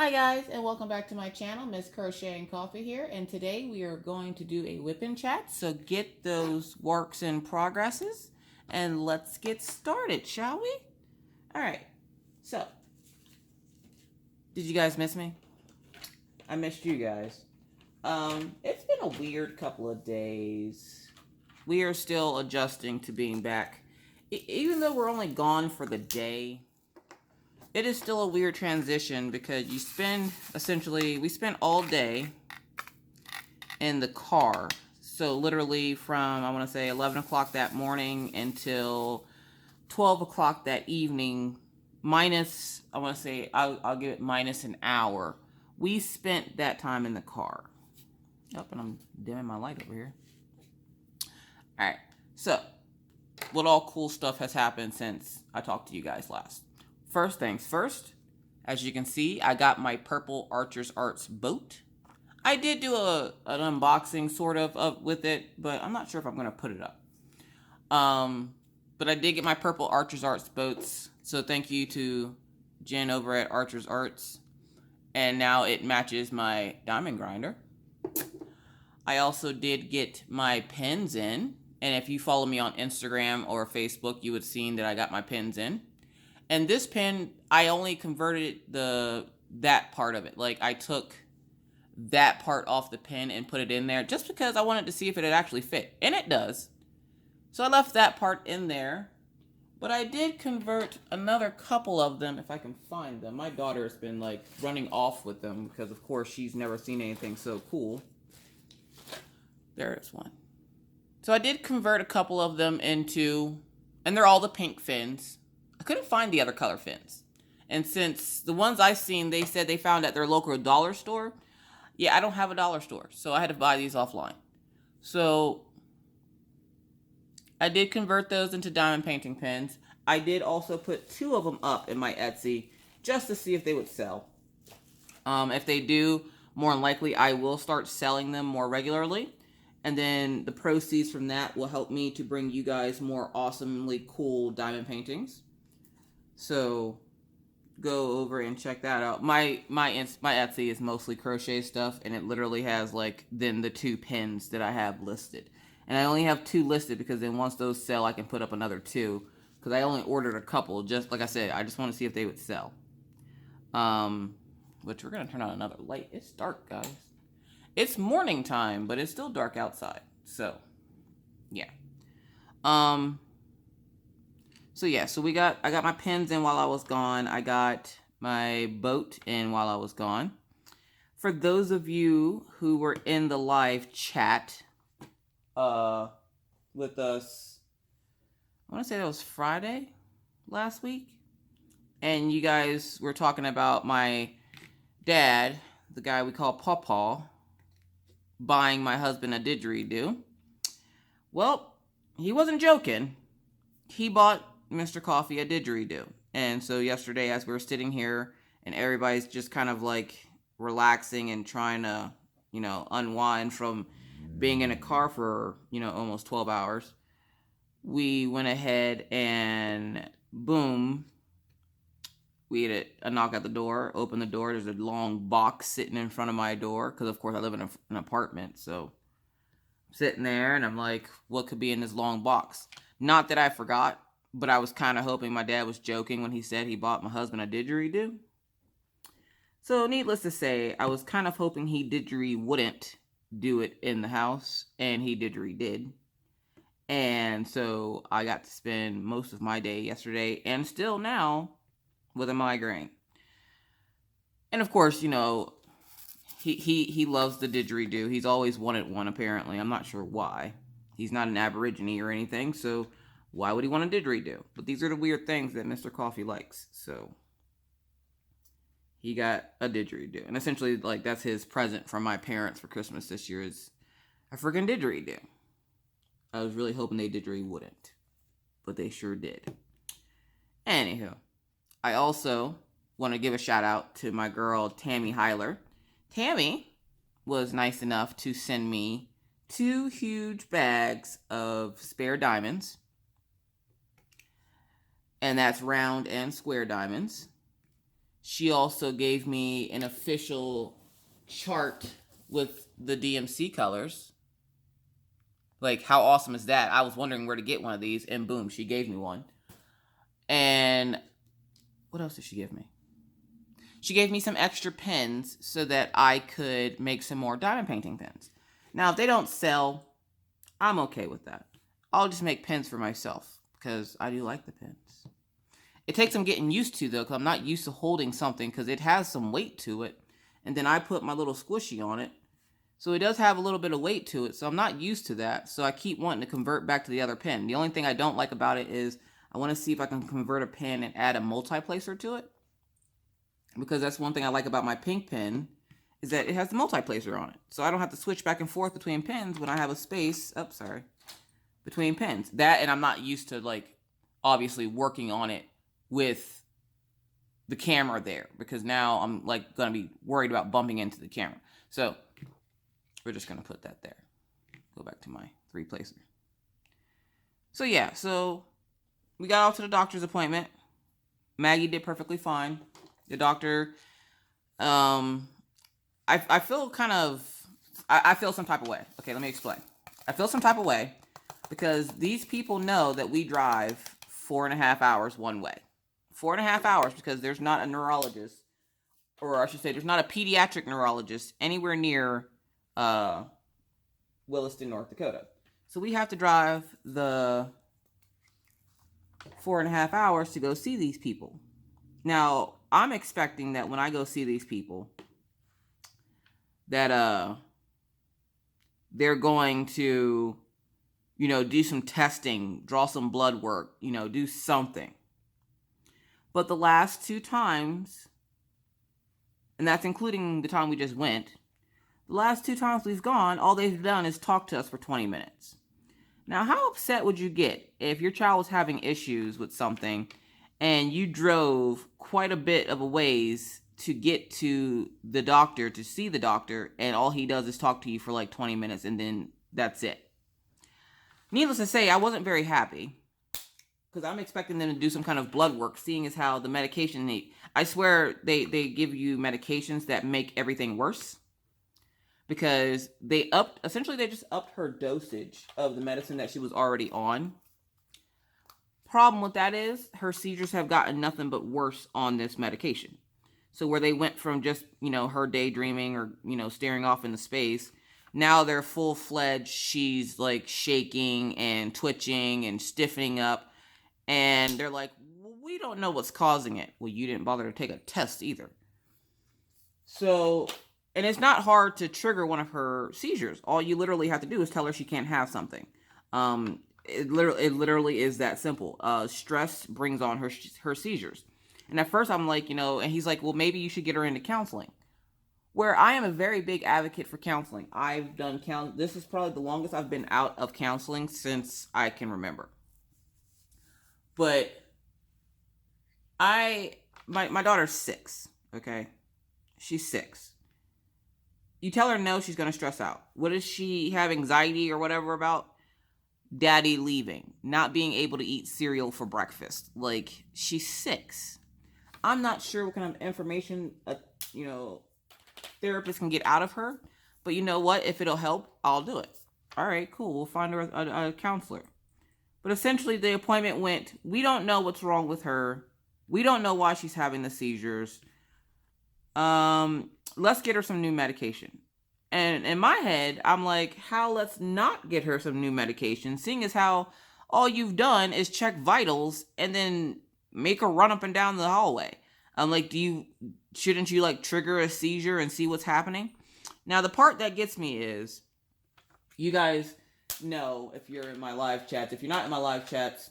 Hi guys, and welcome back to my channel. Miss Crochet and Coffee here, and today we are going to do a whip chat. So get those works in progresses and let's get started, shall we? All right. So, did you guys miss me? I missed you guys. It's been a weird couple of days. We are still adjusting to being back. Even though we're only gone for the day, it is still a weird transition because we spend all day in the car. So literally from, I want to say 11 o'clock that morning until 12 o'clock that evening, minus, I want to say, I'll give it minus an hour. We spent that time in the car. Oh, and I'm dimming my light over here. All right. So what all cool stuff has happened since I talked to you guys last? First things first, as you can see, I got my purple Archer's Arts boat. I did do an unboxing sort of with it, but I'm not sure if I'm going to put it up. But I did get my purple Archer's Arts boats, so thank you to Jen over at Archer's Arts. And now it matches my diamond grinder. I also did get my pins in, and if you follow me on Instagram or Facebook, you would have seen that I got my pins in. And this pin, I only converted that part of it. Like, I took that part off the pin and put it in there just because I wanted to see if it actually fit. And it does. So I left that part in there. But I did convert another couple of them, if I can find them. My daughter's been, like, running off with them because, of course, she's never seen anything so cool. There is one. So I did convert a couple of them into, and they're all the pink fins. I couldn't find the other color fins. And since the ones I've seen, they said they found at their local dollar store. Yeah, I don't have a dollar store, so I had to buy these offline. So I did convert those into diamond painting pins. I did also put 2 of them up in my Etsy just to see if they would sell. If they do, more than likely I will start selling them more regularly. And then the proceeds from that will help me to bring you guys more awesomely cool diamond paintings. So go over and check that out. My Etsy is mostly crochet stuff, and it literally has like then the 2 pins that I have listed. And I only have 2 listed because then once those sell, I can put up another 2. Because I only ordered a couple, just like I said, I just want to see if they would sell. Which we're gonna turn on another light. It's dark, guys. It's morning time, but it's still dark outside. So, yeah. So yeah, so I got my pins in while I was gone. I got my boat in while I was gone. For those of you who were in the live chat with us, I want to say that was Friday last week. And you guys were talking about my dad, the guy we call Pawpaw, buying my husband a didgeridoo. Well, he wasn't joking. He bought Mr. Coffee a didgeridoo. And so yesterday, as we were sitting here and everybody's just kind of like relaxing and trying to, unwind from being in a car for, almost 12 hours, we went ahead and boom, we had a knock at the door, open the door. There's a long box sitting in front of my door because, of course, I live in an apartment. So I'm sitting there and I'm like, what could be in this long box? Not that I forgot, but I was kind of hoping my dad was joking when he said he bought my husband a didgeridoo. So needless to say, I was kind of hoping he wouldn't do it in the house, and he did. And so I got to spend most of my day yesterday and still now with a migraine. And of course, he loves the didgeridoo. He's always wanted one, apparently. I'm not sure why. He's not an Aborigine or anything, so why would he want a didgeridoo? But these are the weird things that Mr. Coffee likes. So he got a didgeridoo. And essentially, like, that's his present from my parents for Christmas this year is a freaking didgeridoo. I was really hoping they didgeridoo wouldn't. But they sure did. Anywho, I also want to give a shout out to my girl, Tammy Heiler. Tammy was nice enough to send me 2 huge bags of spare diamonds. And that's round and square diamonds. She also gave me an official chart with the DMC colors. Like, how awesome is that? I was wondering where to get one of these, and boom, she gave me one. And what else did she give me? She gave me some extra pins so that I could make some more diamond painting pins. Now, if they don't sell, I'm okay with that. I'll just make pins for myself because I do like the pins. It takes some getting used to, though, because I'm not used to holding something because it has some weight to it. And then I put my little squishy on it. So it does have a little bit of weight to it. So I'm not used to that. So I keep wanting to convert back to the other pin. The only thing I don't like about it is I want to see if I can convert a pin and add a multi-placer to it. Because that's one thing I like about my pink pin is that it has the multi-placer on it. So I don't have to switch back and forth between pins when I have a space, between pins. That, and I'm not used to, like, obviously working on it with the camera there, because now I'm like gonna be worried about bumping into the camera. So we're just gonna put that there. Go back to my 3-placer. So yeah, so we got off to the doctor's appointment. Maggie did perfectly fine. The doctor, I feel kind of, I feel some type of way. Okay, let me explain. I feel some type of way because these people know that we drive 4.5 hours one way. 4.5 hours because there's not a neurologist, or I should say there's not a pediatric neurologist anywhere near Williston, North Dakota. So we have to drive the 4.5 hours to go see these people. Now, I'm expecting that when I go see these people, that they're going to, do some testing, draw some blood work, do something. But the last 2 times, and that's including the time we just went, the last 2 times we've gone, all they've done is talk to us for 20 minutes. Now, how upset would you get if your child was having issues with something and you drove quite a bit of a ways to get to the doctor, to see the doctor, and all he does is talk to you for like 20 minutes and then that's it? Needless to say, I wasn't very happy because I'm expecting them to do some kind of blood work, seeing as how the medication I swear they give you medications that make everything worse, because they just upped her dosage of the medicine that she was already on. Problem with that is her seizures have gotten nothing but worse on this medication. So where they went from just, her daydreaming or, staring off into space, now they're full-fledged. She's like shaking and twitching and stiffening up. And they're like, we don't know what's causing it. Well, you didn't bother to take a test either. So, and it's not hard to trigger one of her seizures. All you literally have to do is tell her she can't have something. It literally is that simple. Stress brings on her seizures. And at first I'm like, and he's like, well, maybe you should get her into counseling. Where I am a very big advocate for counseling. I've done this is probably the longest I've been out of counseling since I can remember. But my daughter's 6, okay? She's 6. You tell her no, she's going to stress out. What does she have anxiety or whatever about? Daddy leaving, not being able to eat cereal for breakfast. Like, she's 6. I'm not sure what kind of information a therapist can get out of her, but you know what? If it'll help, I'll do it. All right, cool. We'll find her a counselor. But essentially, the appointment went, we don't know what's wrong with her. We don't know why she's having the seizures. Let's get her some new medication. And in my head, I'm like, how let's not get her some new medication, seeing as how all you've done is check vitals and then make her run up and down the hallway. I'm like, shouldn't you like trigger a seizure and see what's happening? Now, the part that gets me is, you guys know if you're in my live chats. If you're not in my live chats,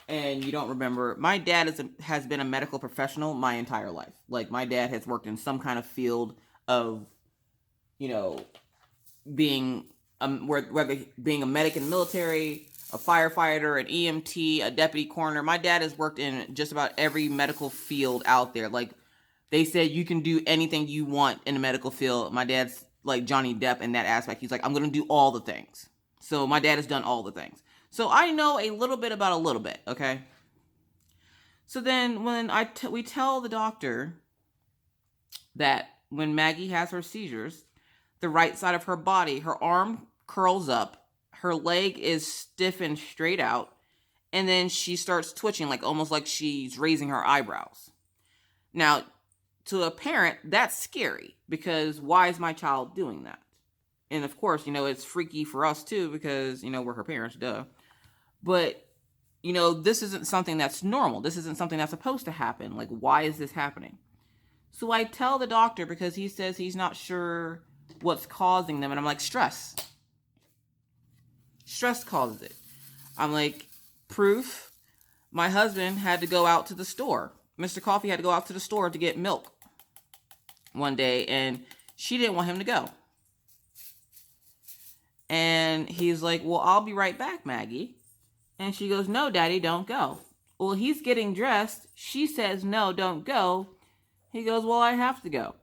and you don't remember, my dad has been a medical professional my entire life. Like, my dad has worked in some kind of field of, being whether being a medic in the military, a firefighter, an EMT, a deputy coroner. My dad has worked in just about every medical field out there. Like, they said you can do anything you want in the medical field. My dad's like Johnny Depp in that aspect. He's like, I'm going to do all the things. So my dad has done all the things. So I know a little bit about a little bit, okay? So then when we tell the doctor that when Maggie has her seizures, the right side of her body, her arm curls up, her leg is stiff and straight out, and then she starts twitching, like almost like she's raising her eyebrows. Now, to a parent, that's scary, because why is my child doing that? And of course, it's freaky for us too, because, we're her parents, duh. But, this isn't something that's normal. This isn't something that's supposed to happen. Like, why is this happening? So I tell the doctor, because he says he's not sure what's causing them. And I'm like, stress. Stress causes it. I'm like, proof. My husband had to go out to the store. Mr. Coffee had to go out to the store to get milk one day, and she didn't want him to go. And he's like, well, I'll be right back, Maggie. And she goes, no, Daddy, don't go. Well, he's getting dressed. She says, no, don't go. He goes, well, I have to go.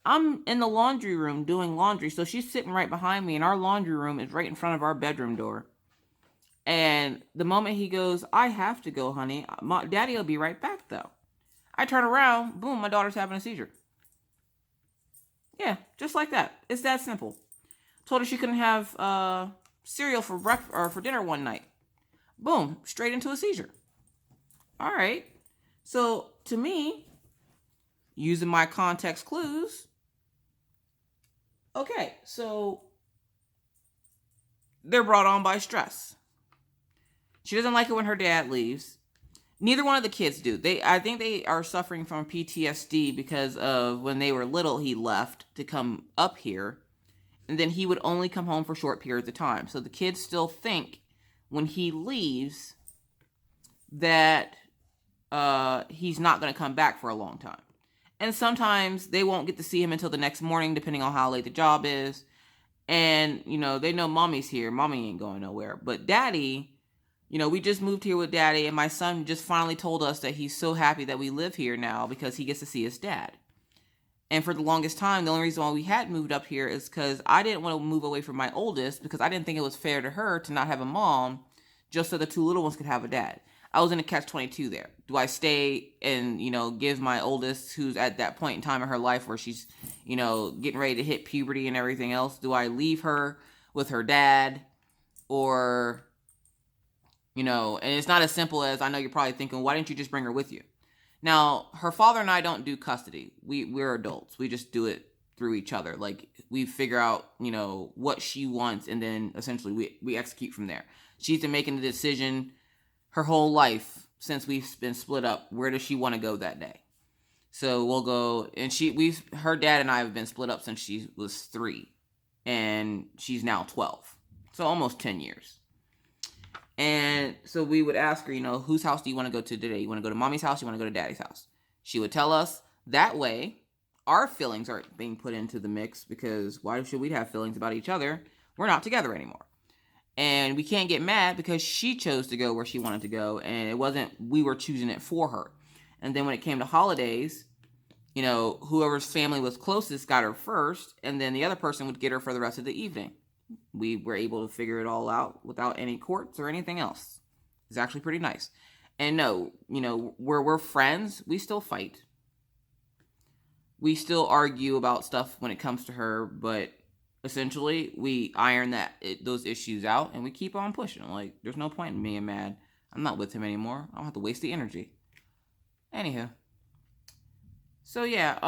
I'm in the laundry room doing laundry. So she's sitting right behind me, and our laundry room is right in front of our bedroom door. And the moment he goes, I have to go, honey. Daddy will be right back, though. I turn around, boom, my daughter's having a seizure. Yeah, just like that. It's that simple. Told her she couldn't have cereal for breakfast or for dinner one night. Boom, straight into a seizure. All right. So to me, using my context clues, okay, so they're brought on by stress. She doesn't like it when her dad leaves. Neither one of the kids do. I think they are suffering from PTSD because of when they were little, he left to come up here. And then he would only come home for short periods of time. So the kids still think when he leaves that he's not going to come back for a long time. And sometimes they won't get to see him until the next morning, depending on how late the job is. And, they know mommy's here. Mommy ain't going nowhere. But daddy, we just moved here with daddy, and my son just finally told us that he's so happy that we live here now because he gets to see his dad. And for the longest time, the only reason why we had moved up here is because I didn't want to move away from my oldest, because I didn't think it was fair to her to not have a mom just so the two little ones could have a dad. I was in a catch-22 there. Do I stay and, give my oldest, who's at that point in time in her life where she's, getting ready to hit puberty and everything else, do I leave her with her dad? Or, and it's not as simple as, I know you're probably thinking, why didn't you just bring her with you? Now, her father and I don't do custody. We're adults. We just do it through each other. Like, we figure out, what she wants, and then essentially we execute from there. She's been making the decision her whole life since we've been split up. Where does she want to go that day? So we'll go, and her dad and I have been split up since she was 3, and she's now 12. So almost 10 years. And so we would ask her, whose house do you want to go to today? You want to go to mommy's house? You want to go to daddy's house? She would tell us. That way, our feelings aren't being put into the mix, because why should we have feelings about each other? We're not together anymore. And we can't get mad because she chose to go where she wanted to go, and it wasn't we were choosing it for her. And then when it came to holidays, whoever's family was closest got her first, and then the other person would get her for the rest of the evening. We were able to figure it all out without any courts or anything else. It's actually pretty nice. And no, where we're friends, we still fight. We still argue about stuff when it comes to her, but essentially we iron those issues out, and we keep on pushing. Like, there's no point in being mad. I'm not with him anymore. I don't have to waste the energy. Anywho. So yeah,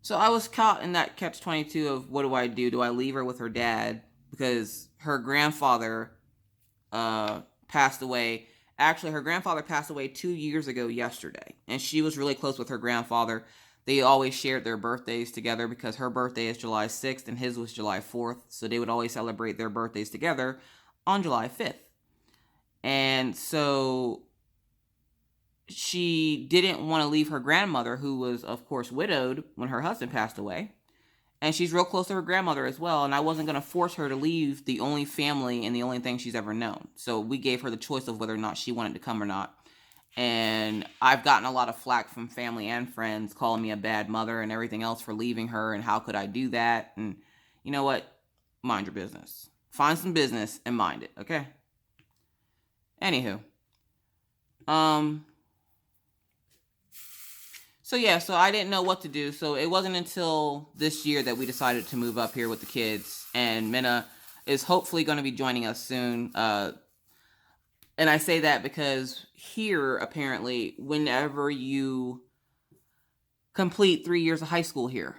So I was caught in that catch-22 of, what do I do? Do I leave her with her dad? Because her grandfather passed away. Actually, her grandfather passed away 2 years ago yesterday. And she was really close with her grandfather. They always shared their birthdays together, because her birthday is July 6th and his was July 4th. So they would always celebrate their birthdays together on July 5th. And so she didn't want to leave her grandmother, who was, of course, widowed when her husband passed away. And she's real close to her grandmother as well. And I wasn't going to force her to leave the only family and the only thing she's ever known. So we gave her the choice of whether or not she wanted to come or not. And I've gotten a lot of flack from family and friends calling me a bad mother and everything else for leaving her. And how could I do that? And you know what? Mind your business. Find some business and mind it, okay? Anywho. So yeah, so I didn't know what to do. So it wasn't until this year that we decided to move up here with the kids. And Minna is hopefully going to be joining us soon. And I say that because here, apparently, whenever you complete 3 years of high school here,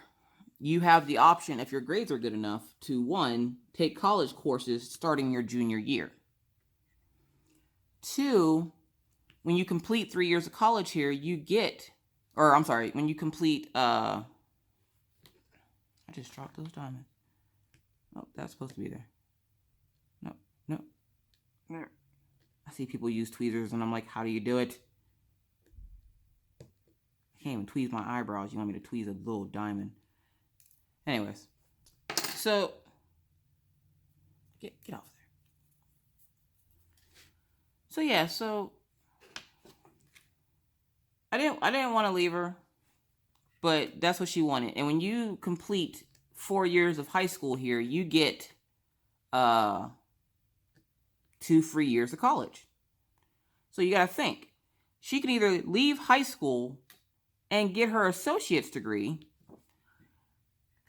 you have the option, if your grades are good enough, to 1, take college courses starting your junior year. 2, when you complete 3 years of college here, you get, or I'm sorry, when you complete, I just dropped those diamonds. Oh, that's supposed to be there. No. There. I see people use tweezers and I'm like, how do you do it? I can't even tweeze my eyebrows. You want me to tweeze a little diamond. Anyways, so get off there. So yeah, so I didn't want to leave her, but that's what she wanted. And when you complete 4 years of high school here, you get 2 free years of college. So you got to think. She can either leave high school and get her associate's degree,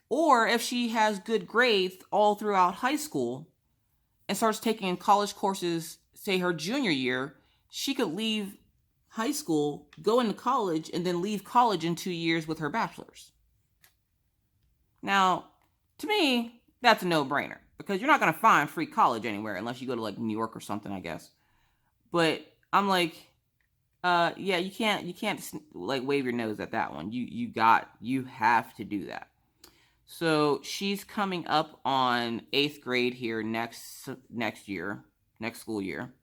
or if she has good grades all throughout high school and starts taking college courses, say her junior year, she could leave high school, go into college, and then leave college in 2 years with her bachelor's. Now, to me, that's a no-brainer, because you're not going to find free college anywhere unless you go to like New York or something, I guess. But I'm like, yeah, you can't like wave your nose at that one. You have to do that. So she's coming up on 8th grade here next school year.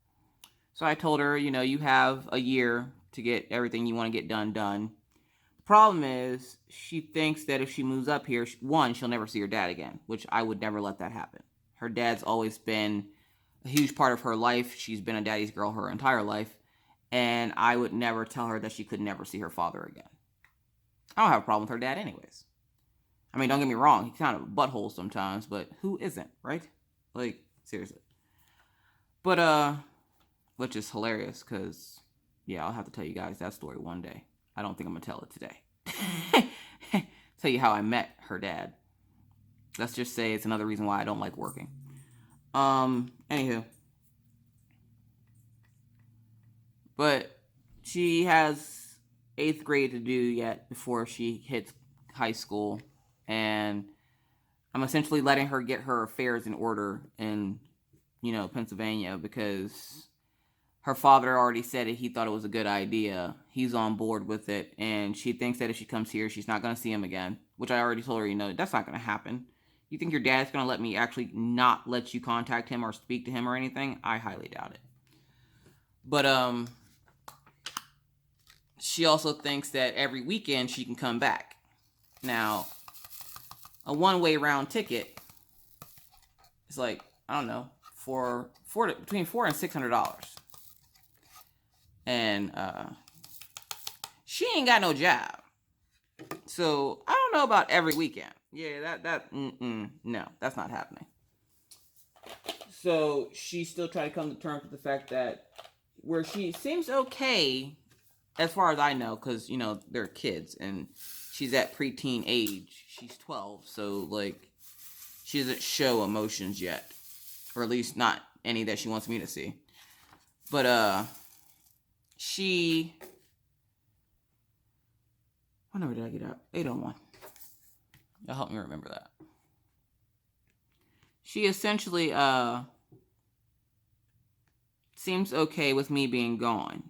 So I told her, you have a year to get everything you want to get done. The problem is, she thinks that if she moves up here, 1, she'll never see her dad again, which I would never let that happen. Her dad's always been a huge part of her life. She's been a daddy's girl her entire life. And I would never tell her that she could never see her father again. I don't have a problem with her dad anyways. I mean, don't get me wrong, he's kind of a butthole sometimes, but who isn't, right? Like, seriously. But, which is hilarious, because, yeah, I'll have to tell you guys that story one day. I don't think I'm going to tell it today. Tell you how I met her dad. Let's just say it's another reason why I don't like working. Anywho. But she has 8th grade to do yet before she hits high school. And I'm essentially letting her get her affairs in order in, Pennsylvania, because her father already said it. He thought it was a good idea. He's on board with it. And she thinks that if she comes here, she's not going to see him again, which I already told her, that's not going to happen. You think your dad's going to let me actually not let you contact him or speak to him or anything? I highly doubt it. But, she also thinks that every weekend she can come back. Now, a one-way round ticket is like, I don't know, between $400 and $600. And she ain't got no job. So I don't know about every weekend. Yeah, no, that's not happening. So she still trying to come to terms with the fact that where she seems okay, as far as I know, because, they're kids, and she's at preteen age. She's 12, so, like, she doesn't show emotions yet. Or at least not any that she wants me to see. But, what number did I get out? 801. That'll help me remember that. She essentially, seems okay with me being gone.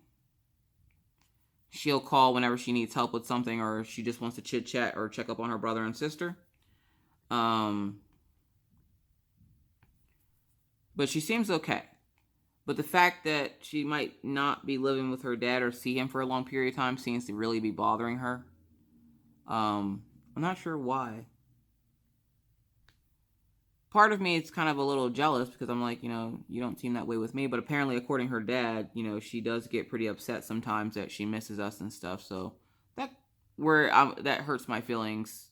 She'll call whenever she needs help with something, or she just wants to chit-chat or check up on her brother and sister. But she seems okay. But the fact that she might not be living with her dad or see him for a long period of time seems to really be bothering her. I'm not sure why. Part of me is kind of a little jealous, because I'm like, you don't seem that way with me. But apparently, according to her dad, she does get pretty upset sometimes that she misses us and stuff. So that hurts my feelings,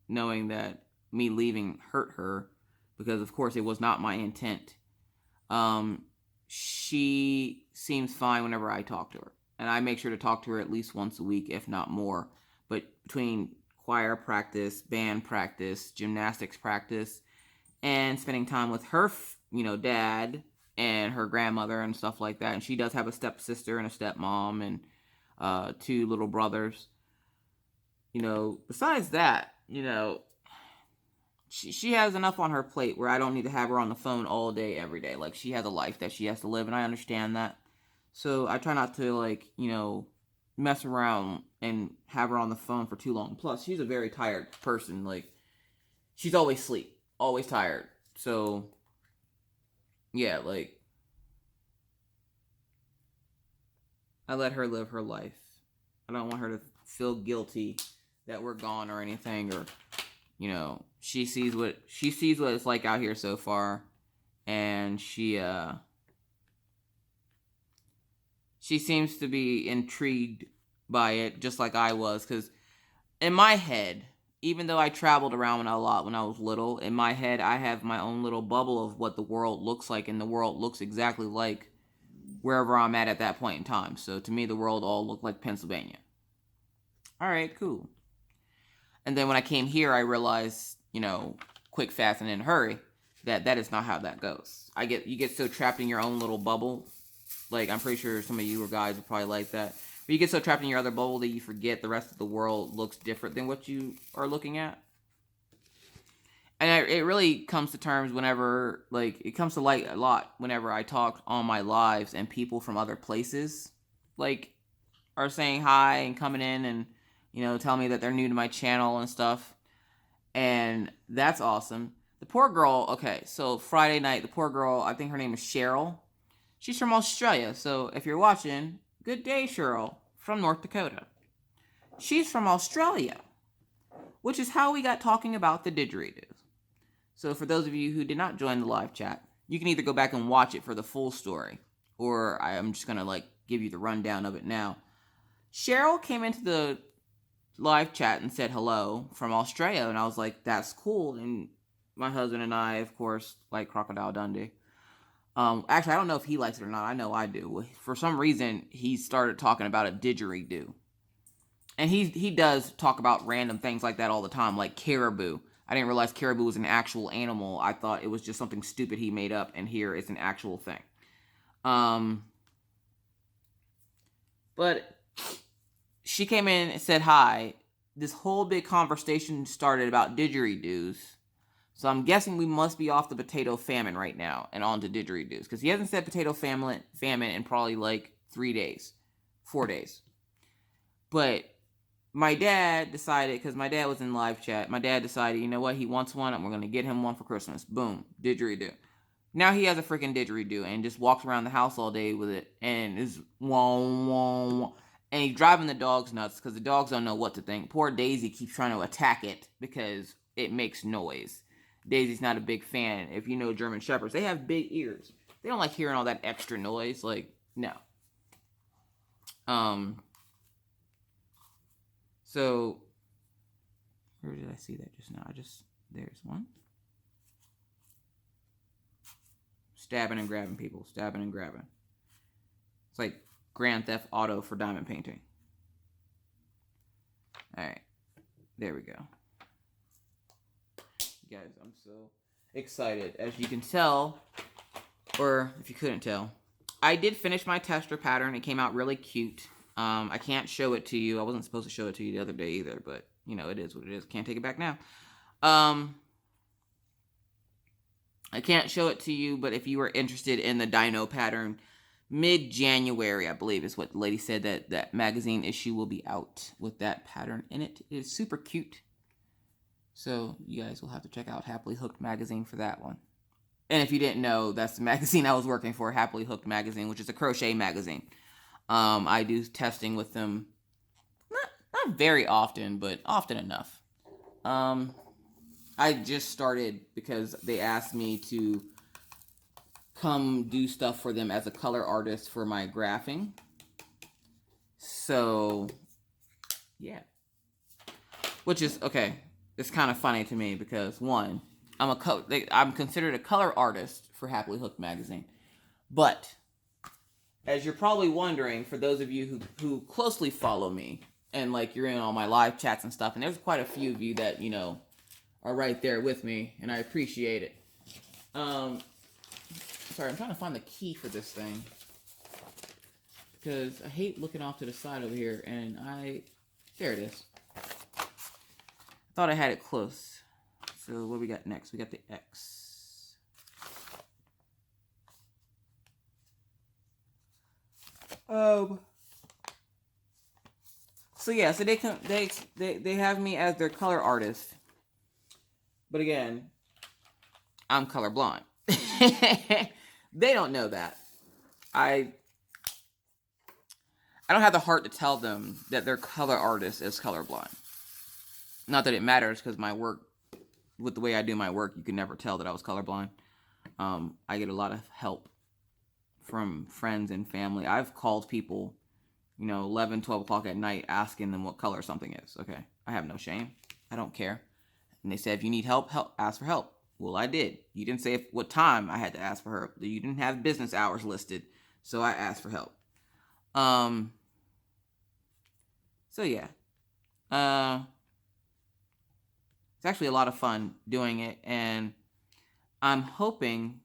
knowing that me leaving hurt her, because of course it was not my intent. she seems fine whenever I talk to her. And I make sure to talk to her at least once a week, if not more. But between choir practice, band practice, gymnastics practice, and spending time with her, dad and her grandmother and stuff like that. And she does have a stepsister and a stepmom and 2 little brothers. Besides that, she has enough on her plate where I don't need to have her on the phone all day, every day. Like, she has a life that she has to live, and I understand that. So I try not to, mess around and have her on the phone for too long. Plus, she's a very tired person. Like, she's always asleep, always tired. So, yeah, like, I let her live her life. I don't want her to feel guilty that we're gone or anything, or she sees what it's like out here so far, and she seems to be intrigued by it, just like I was. Because in my head, even though I traveled around a lot when I was little, in my head I have my own little bubble of what the world looks like, and the world looks exactly like wherever I'm at that point in time. So to me, the world all looked like Pennsylvania. All right, cool. And then when I came here, I realized, quick, fast, and in a hurry, that is not how that goes. You get so trapped in your own little bubble. Like, I'm pretty sure some of you guys are probably like that. But you get so trapped in your other bubble that you forget the rest of the world looks different than what you are looking at. And it really comes to terms whenever, like, it comes to light a lot whenever I talk on my lives and people from other places, like, are saying hi and coming in and, tell me that they're new to my channel and stuff. And that's awesome. The poor girl, okay, so Friday night, the poor girl, I think her name is Cheryl. She's from Australia, so if you're watching, good day, Cheryl, from North Dakota. She's from Australia, which is how we got talking about the didgeridoos. So for those of you who did not join the live chat, you can either go back and watch it for the full story, or I'm just going to, give you the rundown of it now. Cheryl came into the live chat and said hello from Australia, and I was like, that's cool. And my husband and I, of course, like Crocodile Dundee. Actually, I don't know if he likes it or not. I know I do. For some reason, he started talking about a didgeridoo. And he does talk about random things like that all the time, like caribou. I didn't realize caribou was an actual animal. I thought it was just something stupid he made up, and here it's an actual thing. But she came in and said hi. This whole big conversation started about didgeridoos. So I'm guessing we must be off the potato famine right now and on to didgeridoos. Because he hasn't said potato famine in probably 3 days. 4 days. But my dad decided, because my dad was in live chat, my dad decided, you know what, he wants one, and we're going to get him one for Christmas. Boom, didgeridoo. Now he has a freaking didgeridoo and just walks around the house all day with it and is wah, wah, wah. And he's driving the dogs nuts because the dogs don't know what to think. Poor Daisy keeps trying to attack it because it makes noise. Daisy's not a big fan. If you know German Shepherds, they have big ears. They don't like hearing all that extra noise. No. So, where did I see that just now? There's one. Stabbing and grabbing people. Stabbing and grabbing. It's like Grand Theft Auto for diamond painting. Alright. There we go. Guys, I'm so excited. As you can tell, or if you couldn't tell, I did finish my tester pattern. It came out really cute. I can't show it to you. I wasn't supposed to show it to you the other day either, but, it is what it is. Can't take it back now. I can't show it to you, but if you were interested in the dino pattern, mid-January, I believe, is what the lady said that magazine issue will be out with that pattern in it. It is super cute. So you guys will have to check out Happily Hooked magazine for that one. And if you didn't know, that's the magazine I was working for, Happily Hooked magazine, which is a crochet magazine. I do testing with them, not very often, but often enough. I just started because they asked me to come do stuff for them as a color artist for my graphing. So, yeah. Which is, okay, it's kind of funny to me because, one, I'm considered a color artist for Happily Hooked magazine. But as you're probably wondering, for those of you who closely follow me and like you're in all my live chats and stuff, and there's quite a few of you that, you know, are right there with me, and I appreciate it. Sorry, I'm trying to find the key for this thing because I hate looking off to the side over here, and there it is. I thought I had it close. So what we got next? We got the X. So yeah, so they have me as their color artist, but again, I'm colorblind. They don't know that. I don't have the heart to tell them that their color artist is colorblind. Not that it matters, because my work, with the way I do my work, you can never tell that I was colorblind. I get a lot of help from friends and family. I've called people, 11, 12 o'clock at night, asking them what color something is. Okay, I have no shame. I don't care. And they said, if you need help, ask for help. Well, I did. You didn't say what time I had to ask for help. You didn't have business hours listed, so I asked for help. So yeah. It's actually a lot of fun doing it, and I'm hoping,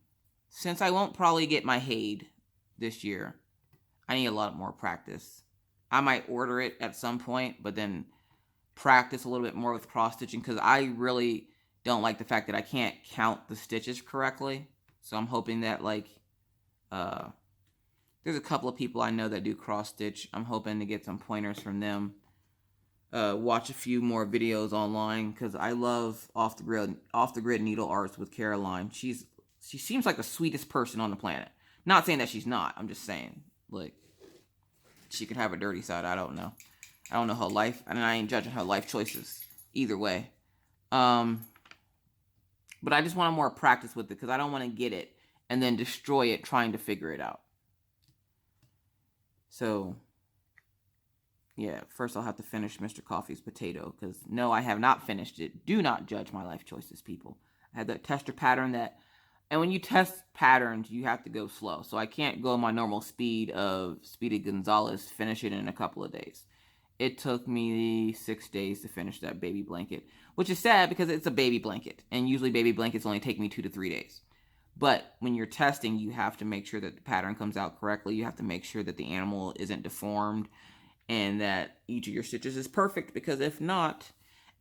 since I won't probably get my Haid this year, I need a lot more practice. I might order it at some point, but then practice a little bit more with cross stitching, because I really don't like the fact that I can't count the stitches correctly. So I'm hoping that, like, there's a couple of people I know that do cross stitch. I'm hoping to get some pointers from them. Watch a few more videos online, because I love off the grid needle arts with Caroline. She seems like the sweetest person on the planet. Not saying that she's not. I'm just saying, like, she could have a dirty side. I don't know. I don't know her life, and I ain't judging her life choices either way. But I just want more practice with it, because I don't want to get it and then destroy it trying to figure it out. So, yeah, first I'll have to finish Mr. Coffee's potato, because no, I have not finished it. Do not judge my life choices, people. I had that tester pattern and when you test patterns, you have to go slow. So I can't go my normal speed of Speedy Gonzalez, finish it in a couple of days. It took me 6 days to finish that baby blanket, which is sad because it's a baby blanket, and usually baby blankets only take me 2 to 3 days. But when you're testing, you have to make sure that the pattern comes out correctly. You have to make sure that the animal isn't deformed and that each of your stitches is perfect, because if not,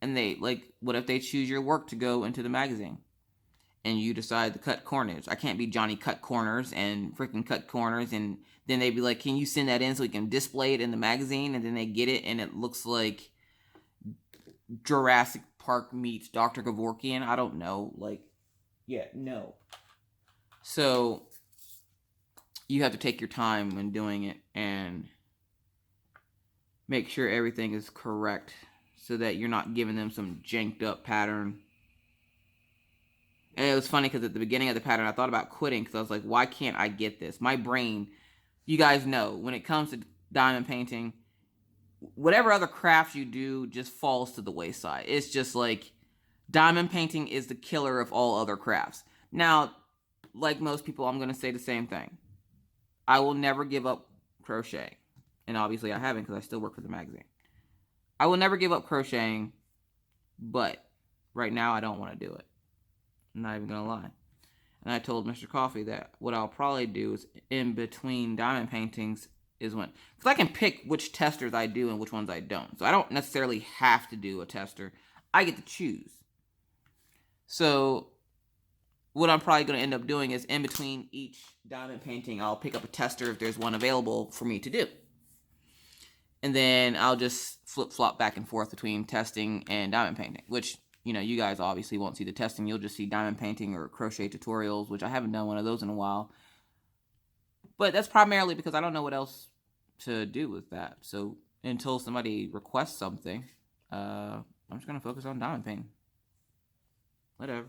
and what if they choose your work to go into the magazine and you decide to cut corners? I can't be Johnny cut corners and freaking cut corners, and then they'd be like, can you send that in so we can display it in the magazine? And then they get it and it looks like Jurassic Park meets Dr. Kevorkian. I don't know. No. So you have to take your time when doing it and make sure everything is correct so that you're not giving them some janked up pattern. And it was funny because at the beginning of the pattern, I thought about quitting, because I was like, why can't I get this? My brain, you guys know, when it comes to diamond painting, whatever other crafts you do just falls to the wayside. It's just like, diamond painting is the killer of all other crafts. Now, like most people, I'm going to say the same thing. I will never give up crochet. And obviously I haven't, because I still work for the magazine. I will never give up crocheting, but right now I don't want to do it. I'm not even going to lie. And I told Mr. Coffee that what I'll probably do is, in between diamond paintings, is when, because I can pick which testers I do and which ones I don't. So I don't necessarily have to do a tester. I get to choose. So what I'm probably going to end up doing is, in between each diamond painting, I'll pick up a tester if there's one available for me to do. And then I'll just flip-flop back and forth between testing and diamond painting, which, you guys obviously won't see the testing. You'll just see diamond painting or crochet tutorials, which I haven't done one of those in a while. But that's primarily because I don't know what else to do with that. So until somebody requests something, I'm just going to focus on diamond painting. Whatever.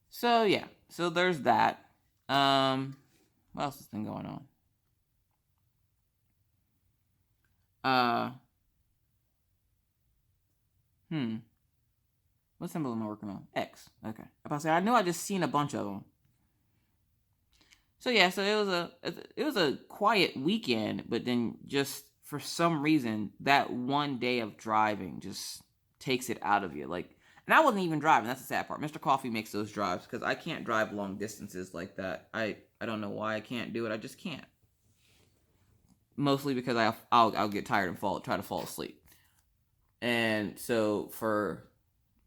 So, yeah. So there's that. What else has been going on? What symbol am I working on? X. Okay. I know I just seen a bunch of them. So yeah, so it was a quiet weekend, but then just for some reason that one day of driving just takes it out of you. Like, and I wasn't even driving. That's the sad part. Mr. Coffee makes those drives because I can't drive long distances like that. I don't know why I can't do it. I just can't. Mostly because I'll get tired and try to fall asleep. And so for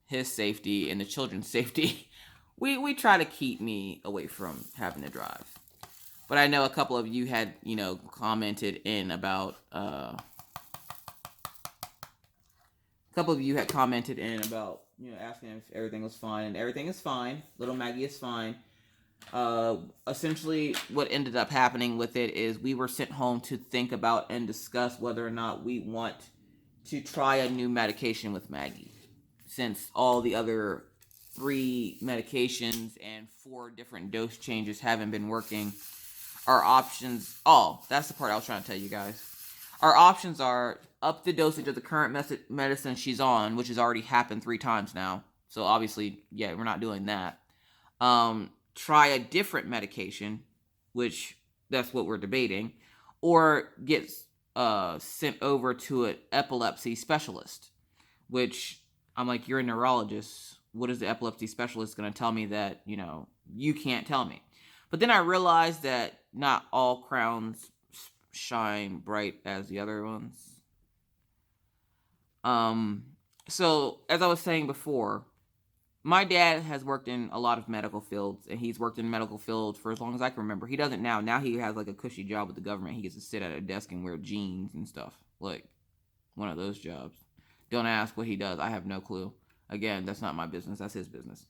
his safety and the children's safety, we try to keep me away from having to drive. But I know a couple of you had, commented in about, asking if everything was fine, and everything is fine. Little Maggie is fine. Essentially what ended up happening with it is we were sent home to think about and discuss whether or not we want to try a new medication with Maggie, since all the other 3 medications and 4 different dose changes haven't been working. Our options, that's the part I was trying to tell you guys. Our options are up the dosage of the current medicine she's on, which has already happened 3 times now. So obviously, yeah, we're not doing that. Try a different medication, which that's what we're debating, or get sent over to an epilepsy specialist, which I'm like, you're a neurologist. What is the epilepsy specialist going to tell me that, you can't tell me? But then I realized that not all crowns shine bright as the other ones. So as I was saying before, my dad has worked in a lot of medical fields, and he's worked in medical fields for as long as I can remember. He doesn't now. Now he has like a cushy job with the government. He gets to sit at a desk and wear jeans and stuff. Like one of those jobs. Don't ask what he does. I have no clue. Again, that's not my business. That's his business.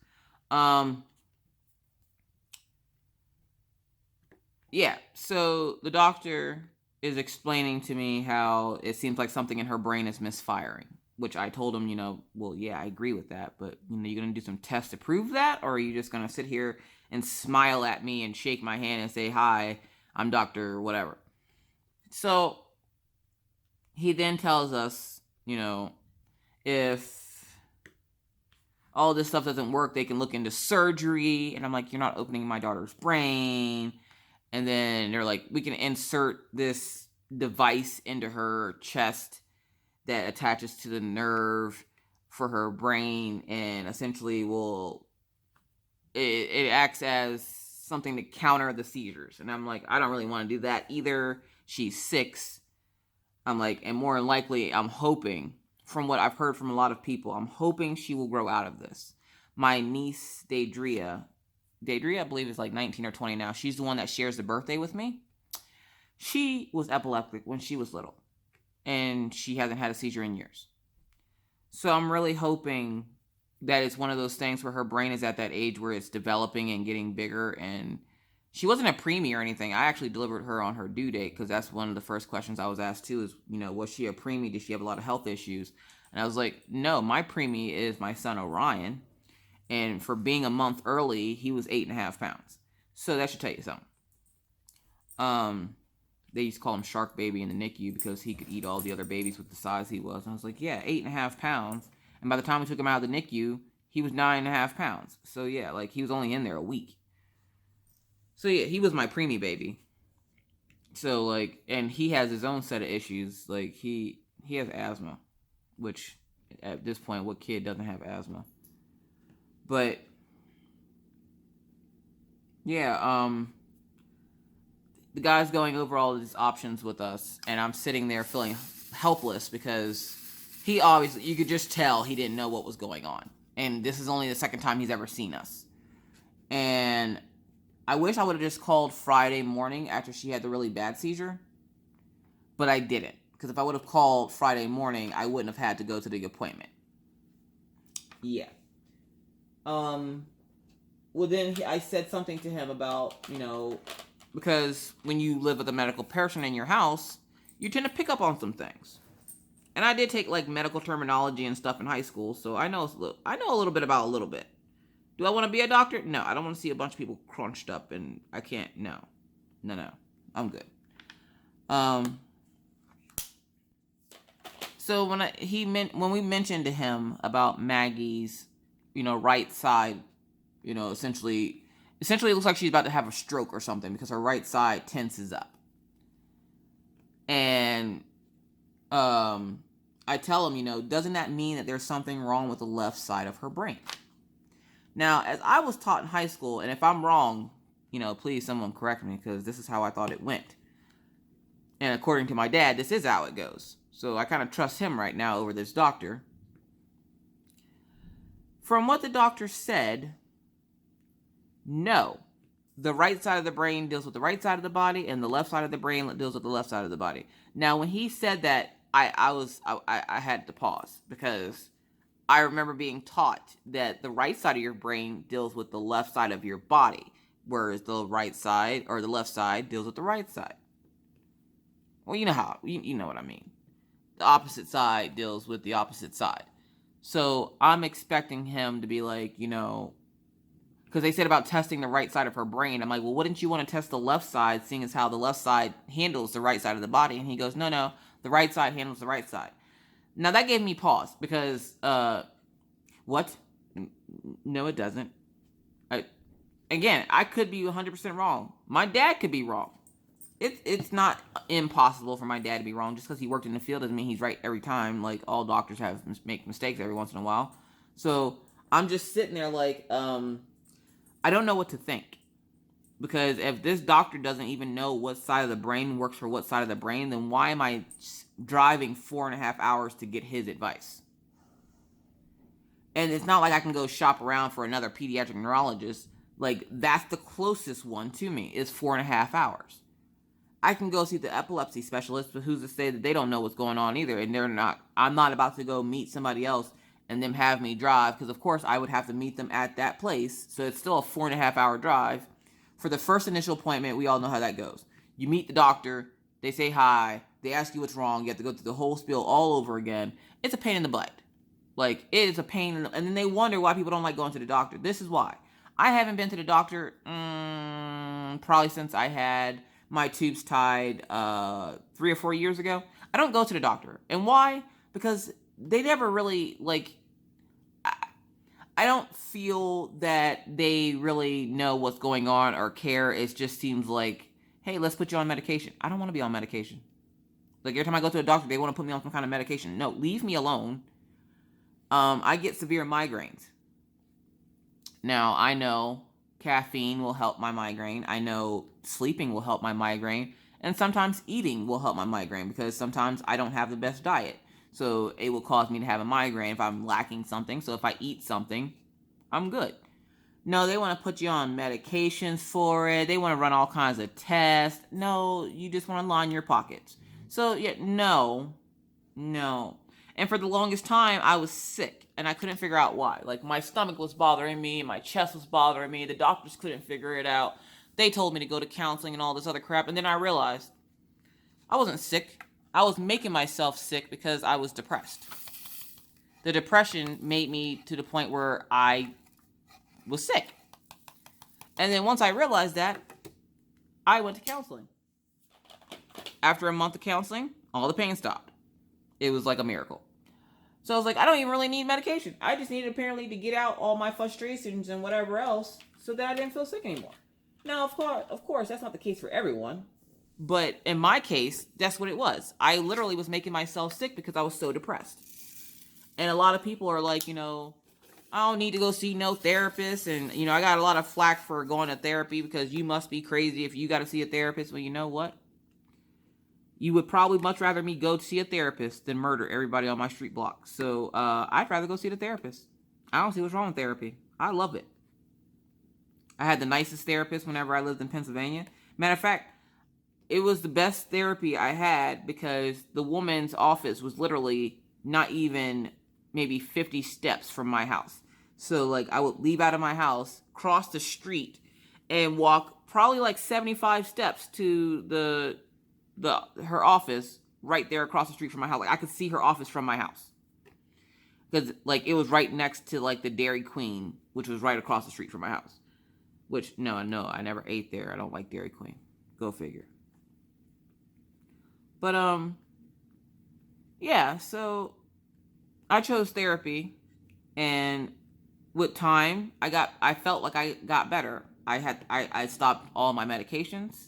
Yeah, so the doctor is explaining to me how it seems like something in her brain is misfiring, which I told him, well, yeah, I agree with that, but, you're going to do some tests to prove that, or are you just going to sit here and smile at me and shake my hand and say, hi, I'm Dr. whatever. So he then tells us, if all this stuff doesn't work, they can look into surgery, and I'm like, you're not opening my daughter's brain. And then they're like, we can insert this device into her chest that attaches to the nerve for her brain, and essentially it acts as something to counter the seizures. And I'm like, I don't really want to do that either. She's 6. I'm like, and more than likely, I'm hoping, from what I've heard from a lot of people, I'm hoping she will grow out of this. My niece, Daedria, I believe, is like 19 or 20 now. She's the one that shares the birthday with me. She was epileptic when she was little, and she hasn't had a seizure in years. So I'm really hoping that it's one of those things where her brain is at that age where it's developing and getting bigger. And she wasn't a preemie or anything. I actually delivered her on her due date, because that's one of the first questions I was asked too is, was she a preemie? Did she have a lot of health issues? And I was like, no, my preemie is my son Orion. And for being a month early, he was 8.5 pounds. So that should tell you something. They used to call him Shark Baby in the NICU because he could eat all the other babies with the size he was. And I was like, yeah, 8.5 pounds. And by the time we took him out of the NICU, he was 9.5 pounds. So yeah, like he was only in there a week. So yeah, he was my preemie baby. So like, and he has his own set of issues. Like he has asthma, which at this point, what kid doesn't have asthma? But yeah, the guy's going over all of these options with us, and I'm sitting there feeling helpless because he obviously, you could just tell he didn't know what was going on. And this is only the second time he's ever seen us. And I wish I would have just called Friday morning after she had the really bad seizure, but I didn't. Because if I would have called Friday morning, I wouldn't have had to go to the appointment. Yeah. Well, then I said something to him about, because when you live with a medical person in your house, you tend to pick up on some things. And I did take like medical terminology and stuff in high school, so I know a little bit about a little bit. Do I want to be a doctor? No, I don't want to see a bunch of people crunched up, and I can't. No, I'm good. So when we mentioned to him about Maggie's right side, essentially it looks like she's about to have a stroke or something because her right side tenses up. And I tell him, doesn't that mean that there's something wrong with the left side of her brain? Now, as I was taught in high school, and if I'm wrong, please someone correct me, because this is how I thought it went. And according to my dad, this is how it goes. So I kind of trust him right now over this doctor. From what the doctor said, no. The right side of the brain deals with the right side of the body, and the left side of the brain deals with the left side of the body. Now, when he said that, I had to pause, because I remember being taught that the right side of your brain deals with the left side of your body, whereas the right side or the left side deals with the right side. Well, you know what I mean. The opposite side deals with the opposite side. So I'm expecting him to be like, because they said about testing the right side of her brain. I'm like, well, wouldn't you want to test the left side, seeing as how the left side handles the right side of the body? And he goes, no, the right side handles the right side. Now that gave me pause, because, what? No, it doesn't. I could be 100% wrong. My dad could be wrong. It's not impossible for my dad to be wrong. Just because he worked in the field doesn't mean he's right every time. Like, all doctors make mistakes every once in a while. So I'm just sitting there like, I don't know what to think. Because if this doctor doesn't even know what side of the brain works for what side of the brain, then why am I driving 4.5 hours to get his advice? And it's not like I can go shop around for another pediatric neurologist. Like, that's the closest one to me, is 4.5 hours. I can go see the epilepsy specialist, but who's to say that they don't know what's going on either, and I'm not about to go meet somebody else and them have me drive, because of course I would have to meet them at that place, so it's still a 4.5 hour drive. For the first initial appointment, we all know how that goes. You meet the doctor, they say hi, they ask you what's wrong, you have to go through the whole spiel all over again. It's a pain in the butt. Like, it is a pain, and then they wonder why people don't like going to the doctor. This is why. I haven't been to the doctor probably since I had my tubes tied 3 or 4 years ago. I don't go to the doctor. And why? Because they never really, I don't feel that they really know what's going on or care. It just seems like, hey, let's put you on medication. I don't want to be on medication. Like, every time I go to a doctor, they want to put me on some kind of medication. No, leave me alone. I get severe migraines. Now, I know caffeine will help my migraine. I know sleeping will help my migraine. And sometimes eating will help my migraine, because sometimes I don't have the best diet. So it will cause me to have a migraine if I'm lacking something. So if I eat something, I'm good. No, they want to put you on medications for it. They want to run all kinds of tests. No, you just want to line your pockets. So, yeah, no. And for the longest time, I was sick, and I couldn't figure out why. Like, my stomach was bothering me, my chest was bothering me, the doctors couldn't figure it out. They told me to go to counseling and all this other crap, and then I realized I wasn't sick. I was making myself sick because I was depressed. The depression made me to the point where I was sick. And then once I realized that, I went to counseling. After a month of counseling, all the pain stopped. It was like a miracle. So I was like, I don't even really need medication. I just needed apparently to get out all my frustrations and whatever else so that I didn't feel sick anymore. Now, of course, that's not the case for everyone. But in my case, that's what it was. I literally was making myself sick because I was so depressed. And a lot of people are like, I don't need to go see no therapist. And, I got a lot of flack for going to therapy because you must be crazy if you got to see a therapist. Well, you know what? You would probably much rather me go see a therapist than murder everybody on my street block. So I'd rather go see the therapist. I don't see what's wrong with therapy. I love it. I had the nicest therapist whenever I lived in Pennsylvania. Matter of fact, it was the best therapy I had because the woman's office was literally not even maybe 50 steps from my house. So, like, I would leave out of my house, cross the street, and walk probably like 75 steps to her office right there across the street from my house. Like, I could see her office from my house. Because, like, it was right next to, like, the Dairy Queen, which was right across the street from my house. Which, no, I never ate there. I don't like Dairy Queen. Go figure. But, yeah, so I chose therapy. And with time, I felt like I got better. I stopped all my medications,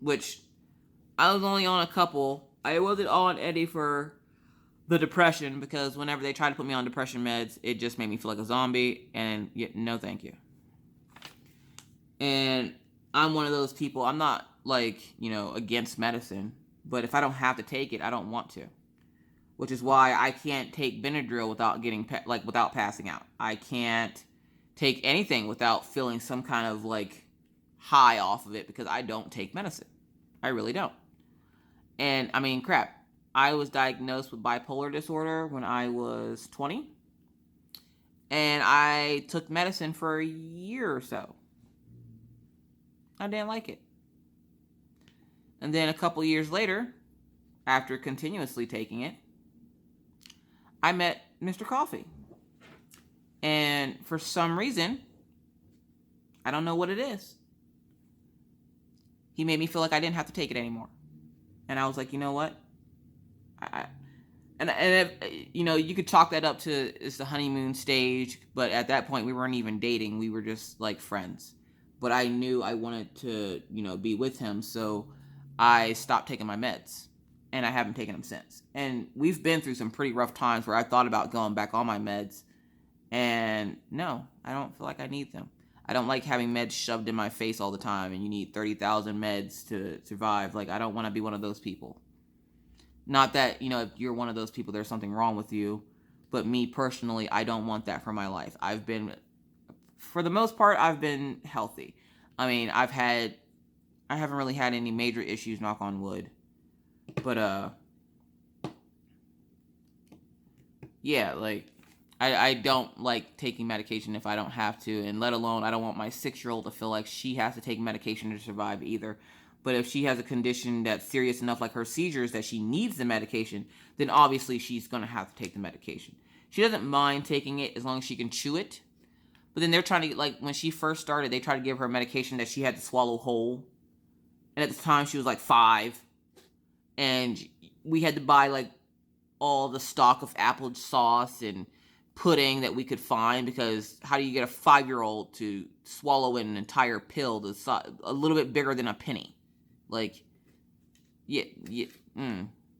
which I was only on a couple. I wasn't on any for the depression, because whenever they tried to put me on depression meds, it just made me feel like a zombie, and no thank you. And I'm one of those people, I'm not like, against medicine, but if I don't have to take it, I don't want to. Which is why I can't take Benadryl without without passing out. I can't take anything without feeling some kind of high off of it, because I don't take medicine. I really don't. And I mean, crap. I was diagnosed with bipolar disorder when I was 20. And I took medicine for a year or so. I didn't like it. And then a couple years later, after continuously taking it, I met Mr. Coffee. And for some reason, I don't know what it is, he made me feel like I didn't have to take it anymore. And I was like, you know what? And if, you could chalk that up to it's the honeymoon stage, but at that point we weren't even dating. We were just like friends. But I knew I wanted to, be with him, so I stopped taking my meds. And I haven't taken them since. And we've been through some pretty rough times where I thought about going back on my meds. And no, I don't feel like I need them. I don't like having meds shoved in my face all the time, and you need 30,000 meds to survive. I don't want to be one of those people. Not that, if you're one of those people, there's something wrong with you. But me personally, I don't want that for my life. For the most part, I've been healthy. I mean, I haven't really had any major issues, knock on wood. But, yeah, I don't like taking medication if I don't have to, and let alone I don't want my 6-year-old to feel like she has to take medication to survive either. But if she has a condition that's serious enough, like her seizures, that she needs the medication, then obviously she's going to have to take the medication. She doesn't mind taking it as long as she can chew it. But then they're trying to, when she first started, they tried to give her medication that she had to swallow whole. And at the time, she was 5. And we had to buy all the stock of applesauce and pudding that we could find, because how do you get a 5-year-old to swallow an entire pill that's a little bit bigger than a penny? They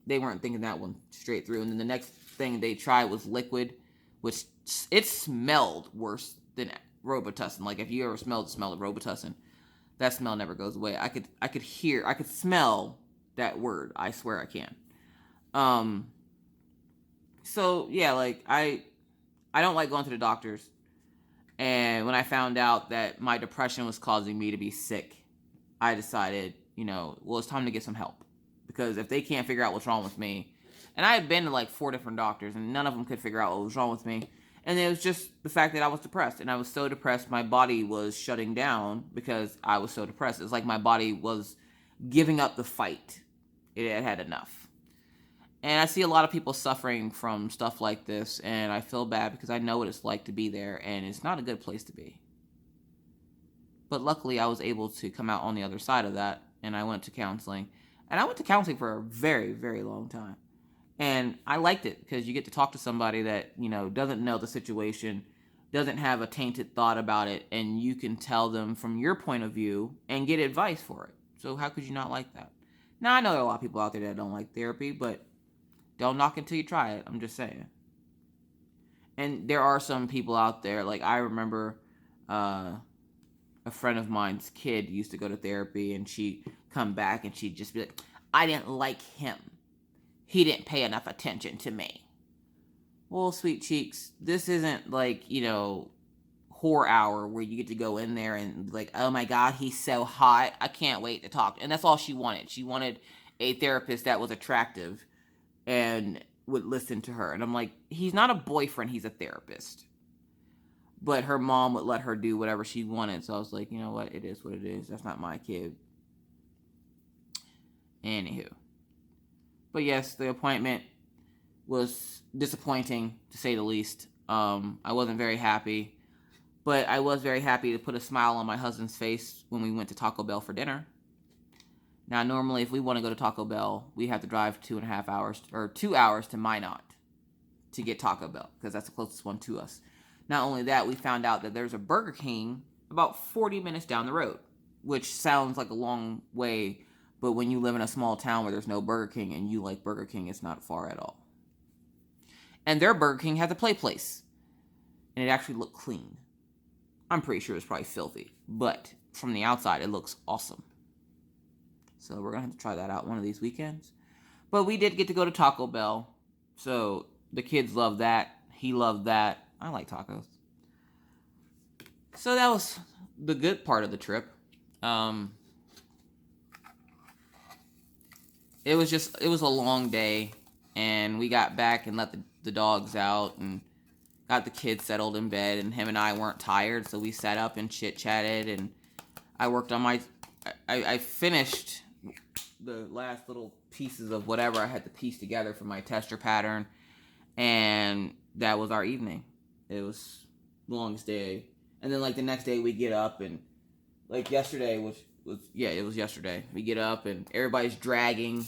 weren't thinking that one straight through. And then the next thing they tried was liquid, which it smelled worse than Robitussin. If you ever smelled the smell of Robitussin, that smell never goes away. I could smell that word. I swear I can. So yeah, I don't like going to the doctors. And when I found out that my depression was causing me to be sick, I decided, it's time to get some help. Because if they can't figure out what's wrong with me, and I had been to 4 different doctors, and none of them could figure out what was wrong with me. And it was just the fact that I was depressed. And I was so depressed, my body was shutting down because I was so depressed. It's like my body was giving up the fight. It had had enough. And I see a lot of people suffering from stuff like this, and I feel bad because I know what it's like to be there, and it's not a good place to be. But luckily, I was able to come out on the other side of that, and I went to counseling. And I went to counseling for a very, very long time. And I liked it because you get to talk to somebody that, doesn't know the situation, doesn't have a tainted thought about it, and you can tell them from your point of view and get advice for it. So how could you not like that? Now, I know there are a lot of people out there that don't like therapy, but don't knock it until you try it. I'm just saying. And there are some people out there, I remember a friend of mine's kid used to go to therapy, and she'd come back and she'd just be like, I didn't like him. He didn't pay enough attention to me. Well, sweet cheeks, this isn't whore hour where you get to go in there and oh my God, he's so hot. I can't wait to talk. And that's all she wanted. She wanted a therapist that was attractive and would listen to her. And I'm like, he's not a boyfriend, he's a therapist. But her mom would let her do whatever she wanted. So I was like, you know what? It is what it is. That's not my kid. Anywho. But yes, the appointment was disappointing, to say the least. I wasn't very happy. But I was very happy to put a smile on my husband's face when we went to Taco Bell for dinner. Now, normally, if we want to go to Taco Bell, we have to drive 2.5 hours, or 2 hours to Minot to get Taco Bell, because that's the closest one to us. Not only that, we found out that there's a Burger King about 40 minutes down the road, which sounds like a long way, but when you live in a small town where there's no Burger King and you like Burger King, it's not far at all. And their Burger King has a play place, and it actually looked clean. I'm pretty sure it's probably filthy, but from the outside, it looks awesome. So we're going to have to try that out one of these weekends. But we did get to go to Taco Bell, so the kids love that. He loved that. I like tacos. So that was the good part of the trip. It was a long day, and we got back and let the dogs out and got the kids settled in bed, and him and I weren't tired, so we sat up and chit-chatted, and I worked on I finished the last little pieces of whatever I had to piece together for my tester pattern, and that was our evening. It was the longest day. And then, like, the next day we get up, and, like, yesterday was it was yesterday. We get up, and everybody's dragging.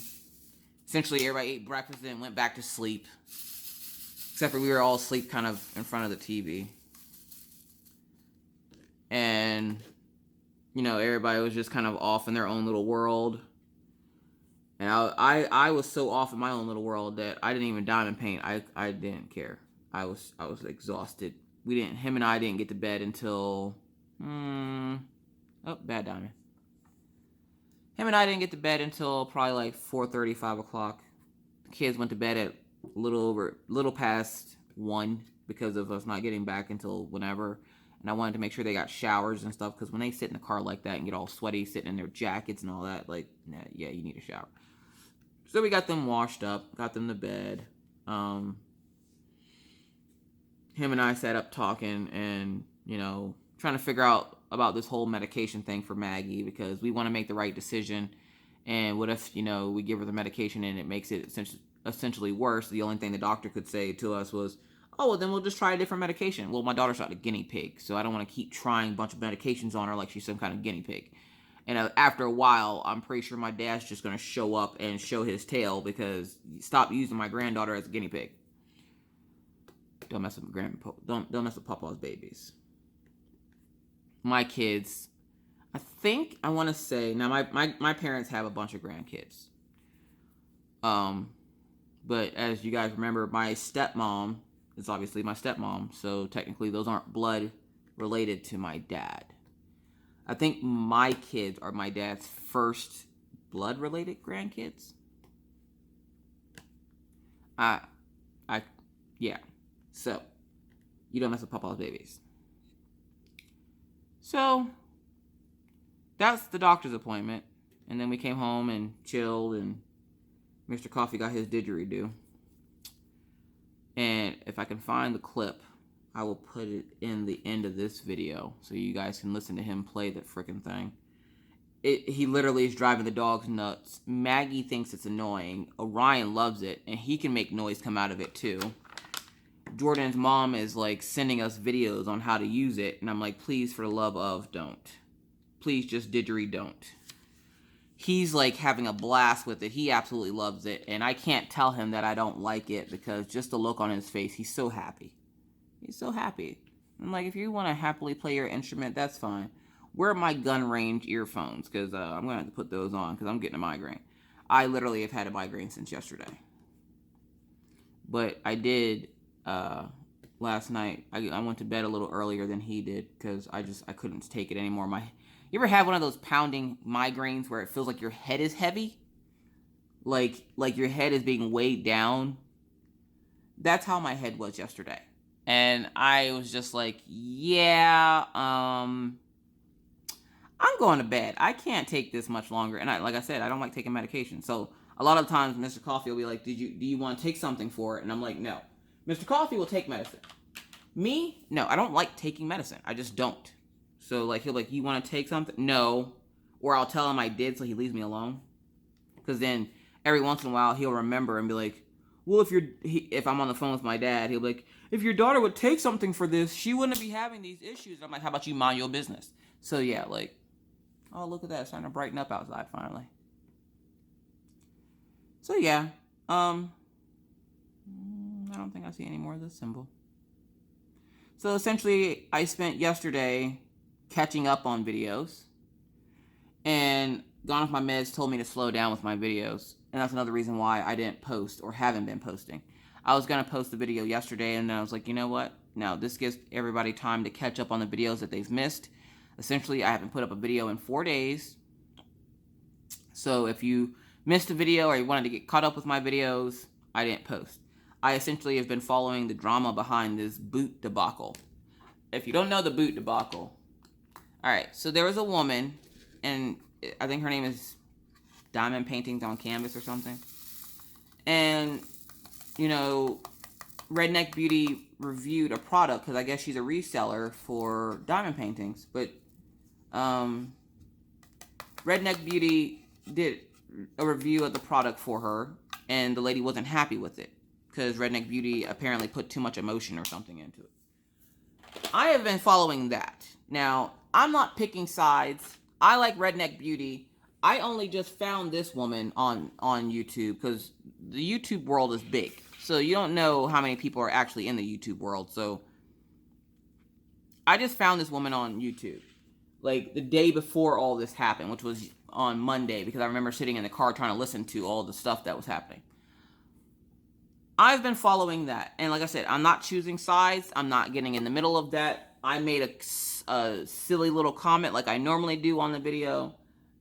Essentially, everybody ate breakfast and went back to sleep. Except for we were all asleep kind of in front of the TV. And, you know, everybody was just kind of off in their own little world. And I was so off in my own little world that I didn't even diamond paint. I didn't care. I was exhausted. Him and I didn't get to bed until, bad diamond. Him and I didn't get to bed until probably like 4:30, 5 o'clock. The kids went to bed at little past 1 because of us not getting back until whenever. And I wanted to make sure they got showers and stuff, because when they sit in the car like that and get all sweaty sitting in their jackets and all that, like, yeah, you need a shower. So we got them washed up, got them to bed. Him and I sat up talking and, you know, trying to figure out about this whole medication thing for Maggie, because we want to make the right decision. And what if, you know, we give her the medication and it makes it essentially worse? The only thing the doctor could say to us was, oh, well, then we'll just try a different medication. Well, my daughter's not a guinea pig, so I don't want to keep trying a bunch of medications on her like she's some kind of guinea pig. And after a while, I'm pretty sure my dad's just going to show up and show his tail, because stop using my granddaughter as a guinea pig. Don't mess with don't mess with Papa's babies. My kids, I want to say, now my parents have a bunch of grandkids. But as you guys remember, my stepmom is obviously my stepmom, so technically those aren't blood related to my dad. I think my kids are my dad's first blood related grandkids. Yeah. So, you don't mess with Papa's babies. So, that's the doctor's appointment. And then we came home and chilled, and Mr. Coffee got his didgeridoo. And if I can find the clip, I will put it in the end of this video so you guys can listen to him play that frickin' thing. He literally is driving the dogs nuts. Maggie thinks it's annoying. Orion loves it, and he can make noise come out of it too. Jordan's mom is like sending us videos on how to use it, and I'm like, please, for the love of, don't. Please just don't. He's like having a blast with it. He absolutely loves it, and I can't tell him that I don't like it, because just the look on his face, he's so happy. He's so happy. I'm like, if you want to happily play your instrument, that's fine. Where are my gun range earphones? Because I'm going to have to put those on, because I'm getting a migraine. I literally have had a migraine since yesterday. But I did, last night, I went to bed a little earlier than he did, because I couldn't take it anymore. You ever have one of those pounding migraines where it feels like your head is heavy? Like your head is being weighed down? That's how my head was yesterday. And I was just like, yeah, I'm going to bed. I can't take this much longer. And like I said, I don't like taking medication. So a lot of times Mr. Coffee will be like, do you want to take something for it? And I'm like, no. Mr. Coffee will take medicine. Me? No, I don't like taking medicine. I just don't. So like he'll be like, you want to take something? No. Or I'll tell him I did, so he leaves me alone. Because then every once in a while he'll remember and be like, well, if I'm on the phone with my dad, he'll be like, if your daughter would take something for this, she wouldn't be having these issues. And I'm like, how about you mind your business? So yeah, like, oh, look at that. It's starting to brighten up outside finally. So yeah, I don't think I see any more of this symbol. So essentially, I spent yesterday catching up on videos, and Gone Off My Meds told me to slow down with my videos, and that's another reason why I didn't post or haven't been posting. I was going to post the video yesterday, and then I was like, you know what? No, this gives everybody time to catch up on the videos that they've missed. Essentially, I haven't put up a video in 4 days. So if you missed a video or you wanted to get caught up with my videos, I didn't post. I essentially have been following the drama behind this boot debacle. If you don't know the boot debacle, alright, so there was a woman, and I think her name is Diamond Paintings on Canvas or something. And, you know, Redneck Beauty reviewed a product, because I guess she's a reseller for diamond paintings, but Redneck Beauty did a review of the product for her, and the lady wasn't happy with it, because Redneck Beauty apparently put too much emotion or something into it. I have been following that. Now, I'm not picking sides. I like Redneck Beauty. I only just found this woman on YouTube, because the YouTube world is big. So you don't know how many people are actually in the YouTube world. So I just found this woman on YouTube, like the day before all this happened, which was on Monday, because I remember sitting in the car trying to listen to all the stuff that was happening. I've been following that, and like I said, I'm not choosing sides. I'm not getting in the middle of that. I made a silly little comment like I normally do on the video,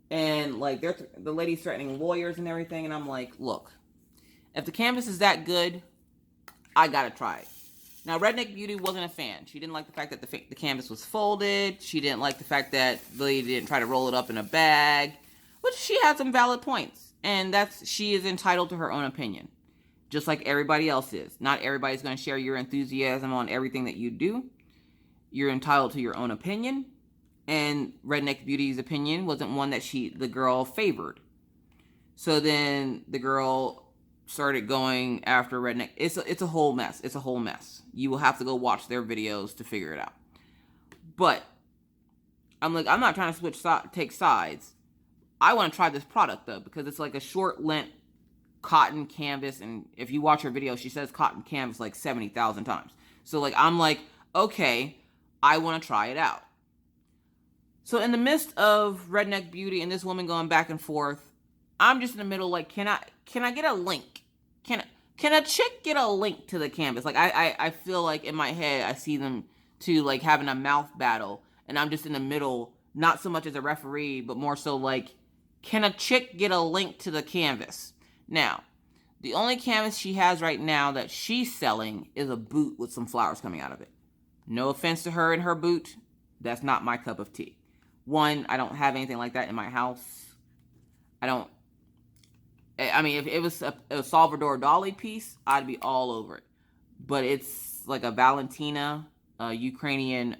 and like the lady's threatening lawyers and everything, and I'm like, look, if the canvas is that good, I gotta try it. Now, Redneck Beauty wasn't a fan. She didn't like the fact that the canvas was folded. She didn't like the fact that the lady didn't try to roll it up in a bag, which she had some valid points, and she is entitled to her own opinion, just like everybody else is. Not everybody's going to share your enthusiasm on everything that you do. You're entitled to your own opinion, and Redneck Beauty's opinion wasn't one that the girl favored. So then the girl started going after Redneck. It's a whole mess. It's a whole mess. You will have to go watch their videos to figure it out. But I'm like, I'm not trying to take sides. I want to try this product though, because it's like a short length cotton canvas, and if you watch her video, she says cotton canvas like 70,000 times. So like, I'm like, okay, I want to try it out. So in the midst of Redneck Beauty and this woman going back and forth, I'm just in the middle, like, can I get a link? Can a chick get a link to the canvas? Like, I feel like in my head, I see them two, like, having a mouth battle, and I'm just in the middle, not so much as a referee, but more so like, can a chick get a link to the canvas? Now, the only canvas she has right now that she's selling is a boot with some flowers coming out of it. No offense to her and her boot. That's not my cup of tea. One, I don't have anything like that in my house. I mean, if it was a Salvador Dali piece, I'd be all over it. But it's like a Valentina, Ukrainian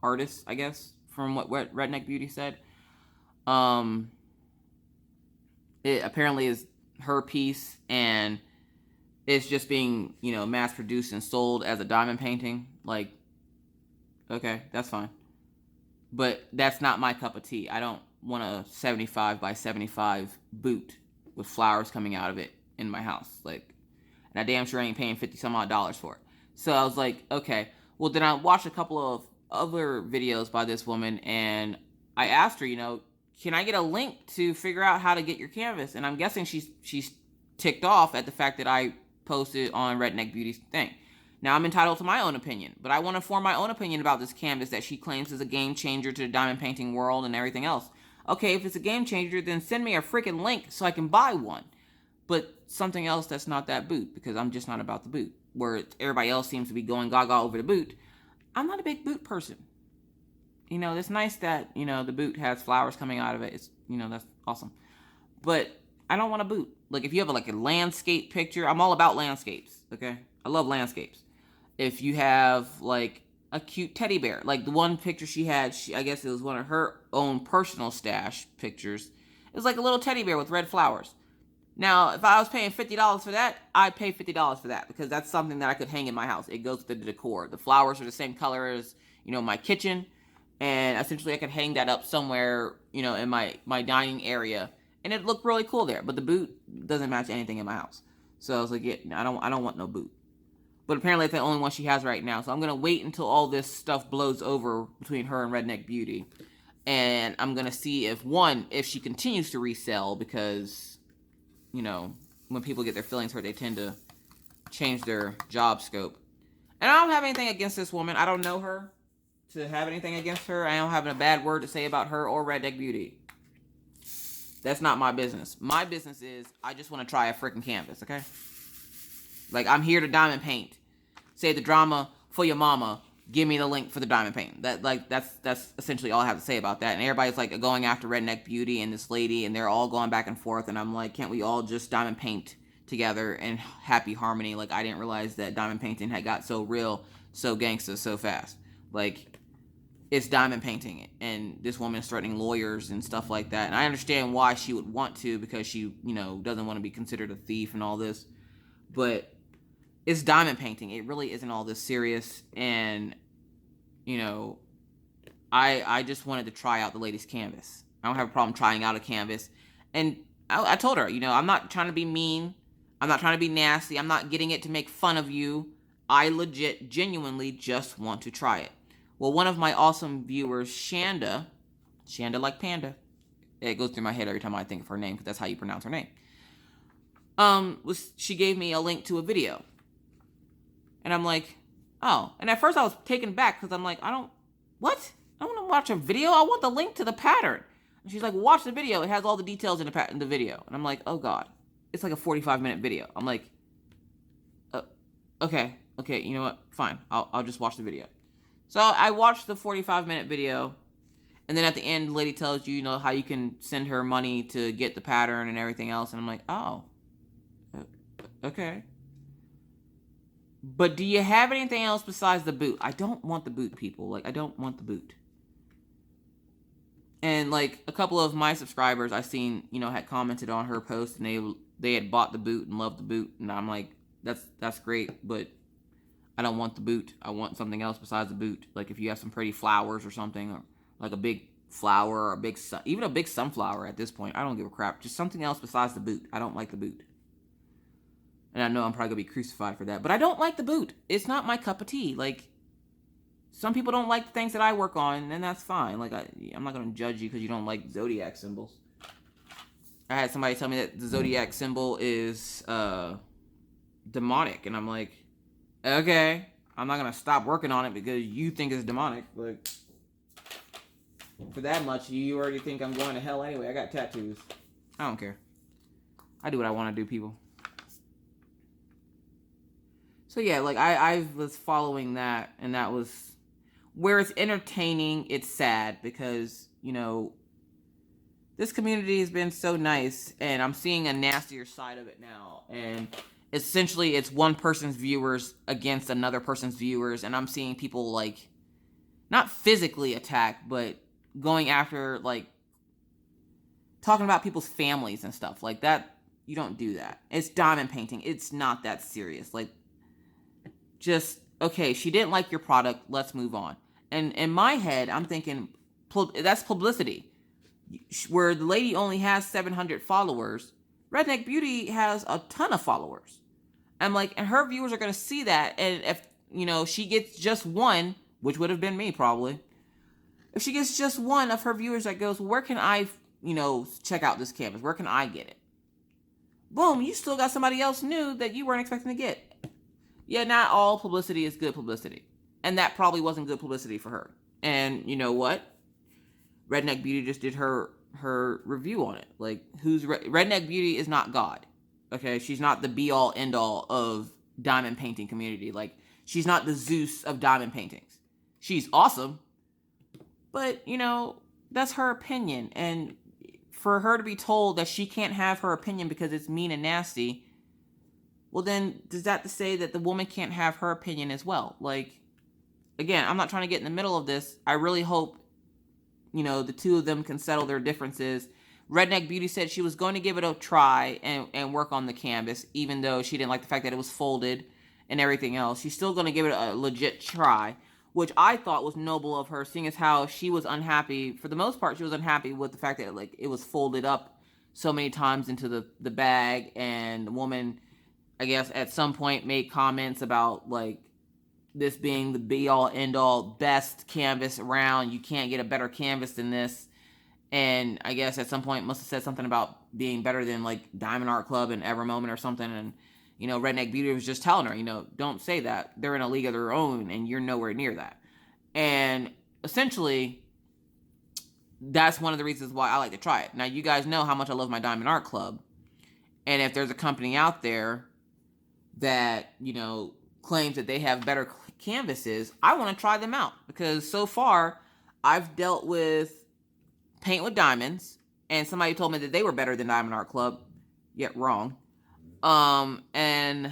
artist, I guess, from what Redneck Beauty said. It apparently is her piece, and it's just being, mass produced and sold as a diamond painting. Like, okay, that's fine. But that's not my cup of tea. I don't want a 75 by 75 boot with flowers coming out of it in my house. Like, and I damn sure ain't paying $50 some odd for it. So I was like, okay. Well, then I watched a couple of other videos by this woman, and I asked her, can I get a link to figure out how to get your canvas? And I'm guessing she's ticked off at the fact that I posted on Redneck Beauty's thing. Now, I'm entitled to my own opinion, but I want to form my own opinion about this canvas that she claims is a game changer to the diamond painting world and everything else. Okay, if it's a game changer, then send me a freaking link so I can buy one. But something else that's not that boot, because I'm just not about the boot. Where everybody else seems to be going gaga over the boot. I'm not a big boot person. It's nice that, the boot has flowers coming out of it. It's, that's awesome. But I don't want a boot. Like, if you have a landscape picture, I'm all about landscapes, okay? I love landscapes. If you have, like, a cute teddy bear, like the one picture she had, I guess it was one of her own personal stash pictures. It was like a little teddy bear with red flowers. Now, if I was paying $50 for that, I'd pay $50 for that, because that's something that I could hang in my house. It goes with the decor. The flowers are the same color as, my kitchen, and essentially I could hang that up somewhere, in my dining area, and it'd look really cool there. But the boot doesn't match anything in my house. So I was like, yeah, I don't want no boot. But apparently it's the only one she has right now. So I'm going to wait until all this stuff blows over between her and Redneck Beauty. And I'm going to see if she continues to resell, because, you know, when people get their feelings hurt, they tend to change their job scope. And I don't have anything against this woman. I don't know her to have anything against her. I don't have a bad word to say about her or Redneck Beauty. That's not my business. My business is I just want to try a freaking canvas, okay? Like, I'm here to diamond paint. Save the drama for your mama. Give me the link for the diamond paint. That's essentially all I have to say about that. And everybody's like going after Redneck Beauty and this lady, and they're all going back and forth. And I'm like, can't we all just diamond paint together in happy harmony? Like, I didn't realize that diamond painting had got so real, so gangsta, so fast. Like, it's diamond painting, and this woman is threatening lawyers and stuff like that. And I understand why she would want to, because she, you know, doesn't want to be considered a thief and all this. But it's diamond painting. It really isn't all this serious. And, you know, I just wanted to try out the lady's canvas. I don't have a problem trying out a canvas. And I told her, you know, I'm not trying to be mean. I'm not trying to be nasty. I'm not getting it to make fun of you. I legit, genuinely just want to try it. Well, one of my awesome viewers, Shanda like panda. It goes through my head every time I think of her name, because that's how you pronounce her name. She gave me a link to a video. And I'm like, oh. And at first I was taken back, because I'm like, I don't want to watch a video. I want the link to the pattern. And she's like, watch the video. It has all the details in the video. And I'm like, oh God. It's like a 45-minute video. I'm like, okay, you know what? Fine. I'll just watch the video. So I watched the 45-minute video, and then at the end, the lady tells you, you know, how you can send her money to get the pattern and everything else. And I'm like, oh, okay. But do you have anything else besides the boot? I don't want the boot, people. Like, I don't want the boot. And, like, a couple of my subscribers I seen, you know, had commented on her post, and they had bought the boot and loved the boot. And I'm like, that's great, but I don't want the boot. I want something else besides the boot. Like, if you have some pretty flowers or something, or like a big flower, or even a big sunflower at this point, I don't give a crap. Just something else besides the boot. I don't like the boot. And I know I'm probably going to be crucified for that, but I don't like the boot. It's not my cup of tea. Like, some people don't like the things that I work on, and that's fine. Like, I'm not going to judge you because you don't like zodiac symbols. I had somebody tell me that the zodiac symbol is demonic, and I'm like, okay, I'm not going to stop working on it because you think it's demonic. Like, for that much, you already think I'm going to hell anyway. I got tattoos. I don't care. I do what I want to do, people. So yeah, like, I was following that, and that was, where it's entertaining, it's sad, because, you know, this community has been so nice, and I'm seeing a nastier side of it now, and essentially it's one person's viewers against another person's viewers, and I'm seeing people, like, not physically attack, but going after, like, talking about people's families and stuff like that. You don't do that. It's diamond painting. It's not that serious. Like, just, okay, she didn't like your product, let's move on. And in my head, I'm thinking, that's publicity. Where the lady only has 700 followers, Redneck Beauty has a ton of followers. I'm like, and her viewers are going to see that, and if, you know, she gets just one, which would have been me probably, if she gets just one of her viewers that goes, where can I, you know, check out this canvas? Where can I get it? Boom, you still got somebody else new that you weren't expecting to get. Yeah, not all publicity is good publicity. And that probably wasn't good publicity for her. And you know what? Redneck Beauty just did her review on it. Like, Redneck Beauty is not God. Okay? She's not the be-all, end-all of diamond painting community. Like, she's not the Zeus of diamond paintings. She's awesome. But, you know, that's her opinion. And for her to be told that she can't have her opinion because it's mean and nasty, well then, does that to say that the woman can't have her opinion as well? Like, again, I'm not trying to get in the middle of this. I really hope, you know, the two of them can settle their differences. Redneck Beauty said she was going to give it a try and work on the canvas, even though she didn't like the fact that it was folded and everything else. She's still going to give it a legit try, which I thought was noble of her, seeing as how she was unhappy. For the most part, she was unhappy with the fact that, like, it was folded up so many times into the bag, and the woman I guess at some point made comments about like this being the be all end all best canvas around. You can't get a better canvas than this. And I guess at some point must have said something about being better than like Diamond Art Club and Ever Moment or something. And, you know, Redneck Beauty was just telling her, you know, don't say that. They're in a league of their own and you're nowhere near that. And essentially, that's one of the reasons why I like to try it. Now, you guys know how much I love my Diamond Art Club. And if there's a company out there that, you know, claims that they have better canvases, I want to try them out. Because so far, I've dealt with Paint with Diamonds, and somebody told me that they were better than Diamond Art Club. Yet wrong. And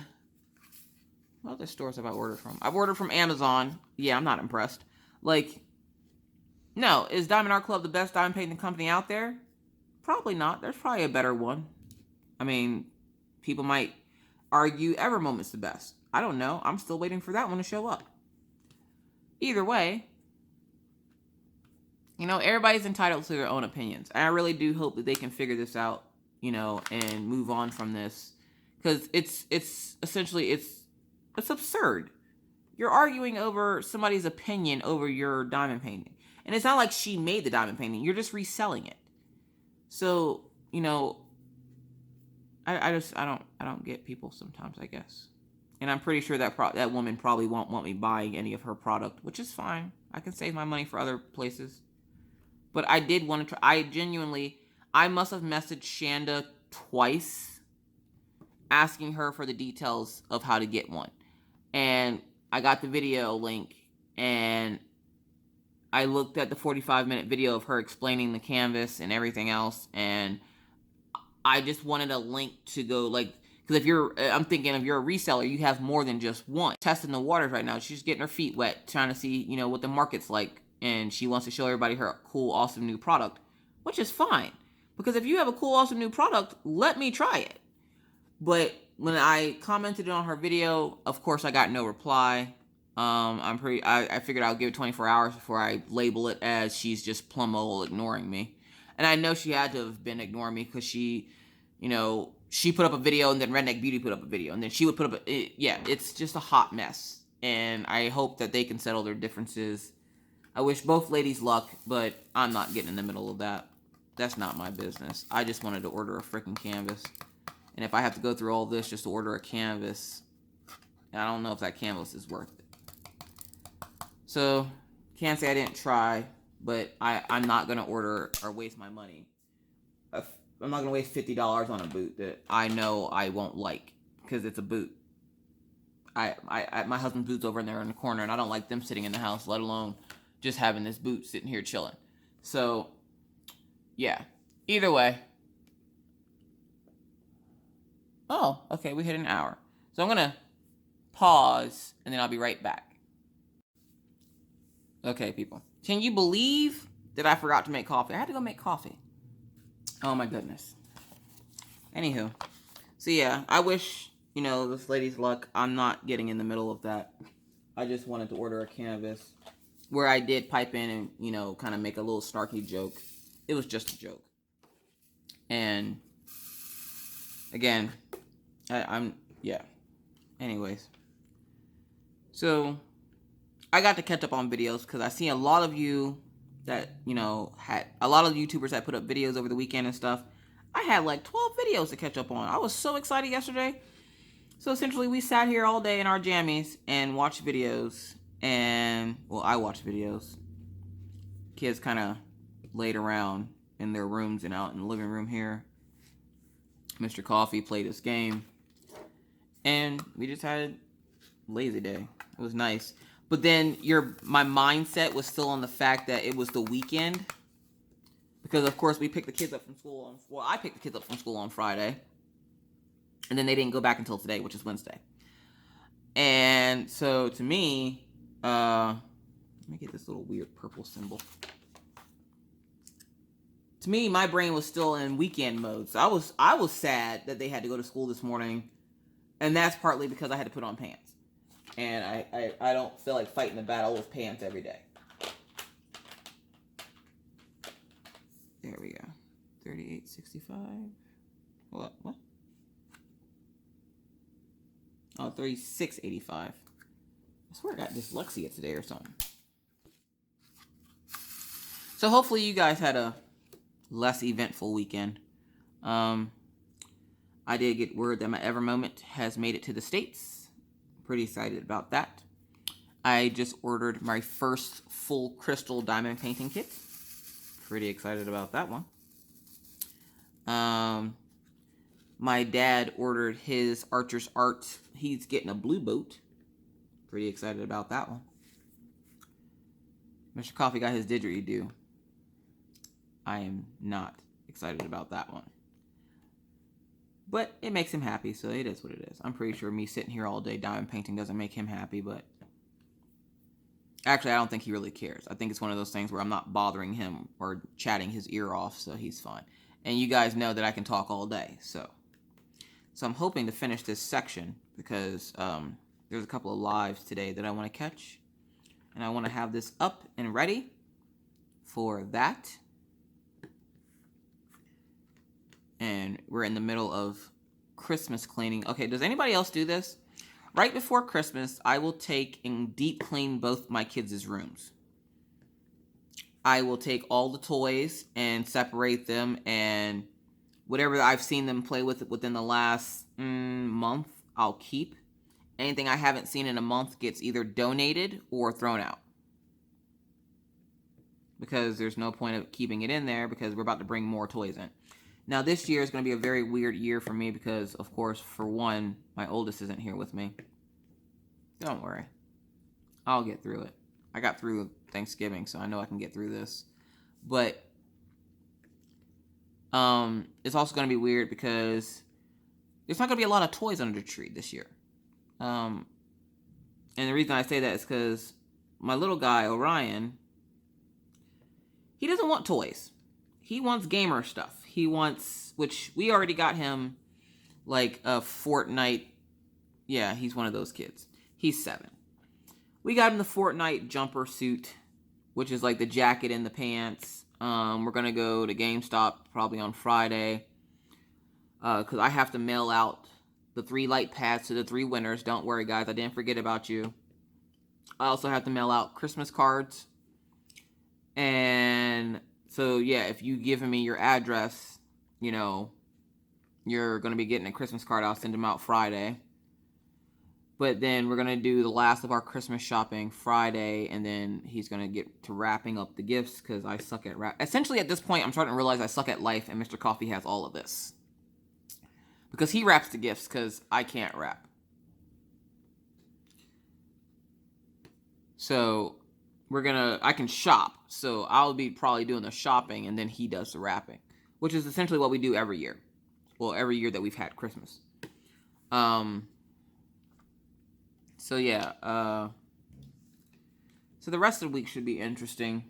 what other stores have I ordered from? I've ordered from Amazon. Yeah, I'm not impressed. Like, no, is Diamond Art Club the best diamond painting company out there? Probably not. There's probably a better one. I mean, people might argue Ever Moment's the best. I don't know. I'm still waiting for that one to show up. Either way, you know, everybody's entitled to their own opinions. And I really do hope that they can figure this out, you know, and move on from this. Because it's essentially, it's absurd. You're arguing over somebody's opinion over your diamond painting. And it's not like she made the diamond painting. You're just reselling it. So, you know, I don't get people sometimes, I guess. And I'm pretty sure that that woman probably won't want me buying any of her product, which is fine. I can save my money for other places. But I did want to try. I must have messaged Shanda twice asking her for the details of how to get one. And I got the video link and I looked at the 45-minute video of her explaining the canvas and everything else. And I just wanted a link to go, like, because I'm thinking if you're a reseller, you have more than just one. Testing the waters right now. She's getting her feet wet, trying to see, you know, what the market's like. And she wants to show everybody her cool, awesome new product, which is fine. Because if you have a cool, awesome new product, let me try it. But when I commented on her video, of course, I got no reply. I figured I'll give it 24 hours before I label it as she's just plumb old ignoring me. And I know she had to have been ignoring me because she, you know, she put up a video and then Redneck Beauty put up a video. And then she would put up it's just a hot mess. And I hope that they can settle their differences. I wish both ladies luck, but I'm not getting in the middle of that. That's not my business. I just wanted to order a freaking canvas. And if I have to go through all this just to order a canvas, I don't know if that canvas is worth it. So, can't say I didn't try, but I'm not going to order or waste my money. I'm not going to waste $50 on a boot that I know I won't like because it's a boot. My husband's boot's over in there in the corner, and I don't like them sitting in the house, let alone just having this boot sitting here chilling. So, yeah. Either way. Oh, okay, we hit an hour. So I'm going to pause, and then I'll be right back. Okay, people. Can you believe that I forgot to make coffee? I had to go make coffee. Oh, my goodness. Anywho. So, yeah, I wish, you know, this lady's luck. I'm not getting in the middle of that. I just wanted to order a canvas where I did pipe in and, you know, kind of make a little snarky joke. It was just a joke. And, again, yeah. Anyways. So, I got to catch up on videos because I see a lot of you that, you know, had a lot of YouTubers that put up videos over the weekend and stuff. I had like 12 videos to catch up on. I was so excited yesterday. So essentially we sat here all day in our jammies and watched videos. And, well, I watched videos. Kids kind of laid around in their rooms and out in the living room here. Mr. Coffee played his game. And we just had a lazy day. It was nice. But then my mindset was still on the fact that it was the weekend. Because, of course, we picked the kids up from school I picked the kids up from school on Friday. And then they didn't go back until today, which is Wednesday. And so, to me, let me get this little weird purple symbol. To me, my brain was still in weekend mode. So I was sad that they had to go to school this morning. And that's partly because I had to put on pants. And I don't feel like fighting the battle with pants every day. There we go. 38.65. What? 36.85. I swear I got dyslexia today or something. So hopefully you guys had a less eventful weekend. I did get word that my Evermoment has made it to the States. Pretty excited about that. I just ordered my first full crystal diamond painting kit. Pretty excited about that one. My dad ordered his Archer's Art. He's getting a blue boat. Pretty excited about that one. Mr. Coffee got his didgeridoo. I am not excited about that one. But it makes him happy, so it is what it is. I'm pretty sure me sitting here all day diamond painting doesn't make him happy, but actually I don't think he really cares. I think it's one of those things where I'm not bothering him or chatting his ear off, so he's fine. And you guys know that I can talk all day, so I'm hoping to finish this section because there's a couple of lives today that I want to catch. And I want to have this up and ready for that. And we're in the middle of Christmas cleaning. Okay, does anybody else do this? Right before Christmas, I will take and deep clean both my kids' rooms. I will take all the toys and separate them, and whatever I've seen them play with within the last month, I'll keep. Anything I haven't seen in a month gets either donated or thrown out. Because there's no point of keeping it in there because we're about to bring more toys in. Now, this year is going to be a very weird year for me because, of course, for one, my oldest isn't here with me. Don't worry. I'll get through it. I got through Thanksgiving, so I know I can get through this. But it's also going to be weird because there's not going to be a lot of toys under the tree this year. And the reason I say that is because my little guy, Orion, he doesn't want toys. He wants gamer stuff. He wants, which we already got him, like a Fortnite. Yeah, he's one of those kids. He's 7. We got him the Fortnite jumper suit, which is like the jacket and the pants. We're going to go to GameStop probably on Friday. Because I have to mail out the 3 light pads to the 3 winners. Don't worry, guys. I didn't forget about you. I also have to mail out Christmas cards. And so, yeah, if you give me your address, you know, you're going to be getting a Christmas card. I'll send them out Friday. But then we're going to do the last of our Christmas shopping Friday. And then he's going to get to wrapping up the gifts because I suck at wrap. Essentially, at this point, I'm starting to realize I suck at life. And Mr. Coffee has all of this. Because he wraps the gifts because I can't wrap. So I can shop. So I'll be probably doing the shopping and then he does the wrapping. Which is essentially what we do every year. Well, every year that we've had Christmas. So yeah. So the rest of the week should be interesting.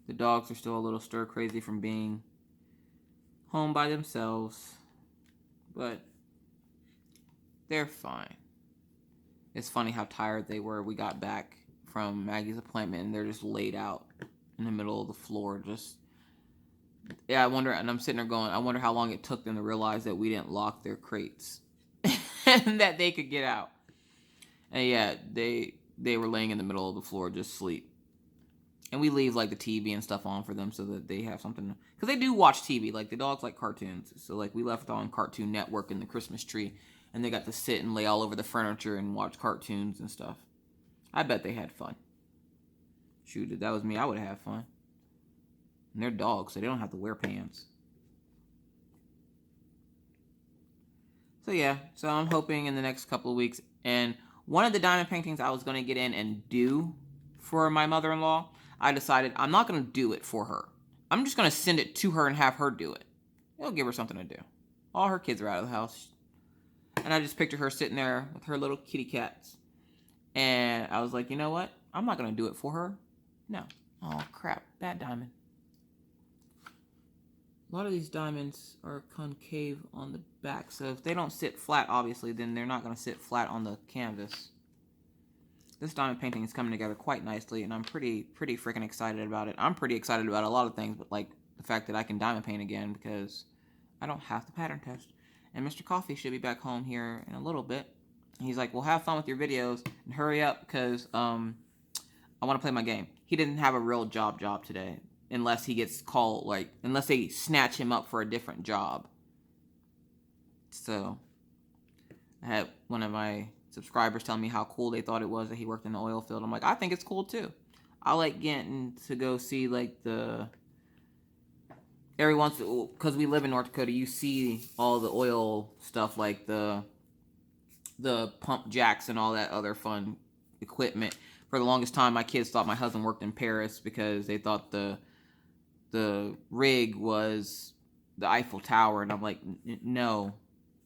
The dogs are still a little stir crazy from being home by themselves. But they're fine. It's funny how tired they were. We got back from Maggie's appointment and they're just laid out in the middle of the floor. Yeah, I wonder, and I'm sitting there going, I wonder how long it took them to realize that we didn't lock their crates. And that they could get out. And yeah, they were laying in the middle of the floor just asleep. And we leave like the TV and stuff on for them so that they have something. Because they do watch TV. Like the dogs like cartoons. So like we left on Cartoon Network in the Christmas tree. And they got to sit and lay all over the furniture and watch cartoons and stuff. I bet they had fun. Shoot, if that was me, I would have fun. And they're dogs, so they don't have to wear pants. So yeah, so I'm hoping in the next couple of weeks. And one of the diamond paintings I was going to get in and do for my mother-in-law, I decided I'm not going to do it for her. I'm just going to send it to her and have her do it. It'll give her something to do. All her kids are out of the house. And I just pictured her sitting there with her little kitty cats. And I was like, you know what? I'm not going to do it for her. No. Oh, crap. Bad diamond. A lot of these diamonds are concave on the back. So if they don't sit flat, obviously, then they're not going to sit flat on the canvas. This diamond painting is coming together quite nicely. And I'm pretty freaking excited about it. I'm pretty excited about a lot of things. But like the fact that I can diamond paint again because I don't have to pattern test. and Mr. Coffee should be back home here in a little bit. And he's like, well, have fun with your videos and hurry up because I want to play my game. He didn't have a real job today unless he gets called, like, unless they snatch him up for a different job. So I had one of my subscribers tell me how cool they thought it was that he worked in the oil field. I'm like, I think it's cool too. I like getting to go see like every once, because we live in North Dakota, you see all the oil stuff like the pump jacks and all that other fun equipment. For the longest time, my kids thought my husband worked in Paris because they thought the rig was the Eiffel Tower, and I'm like, no,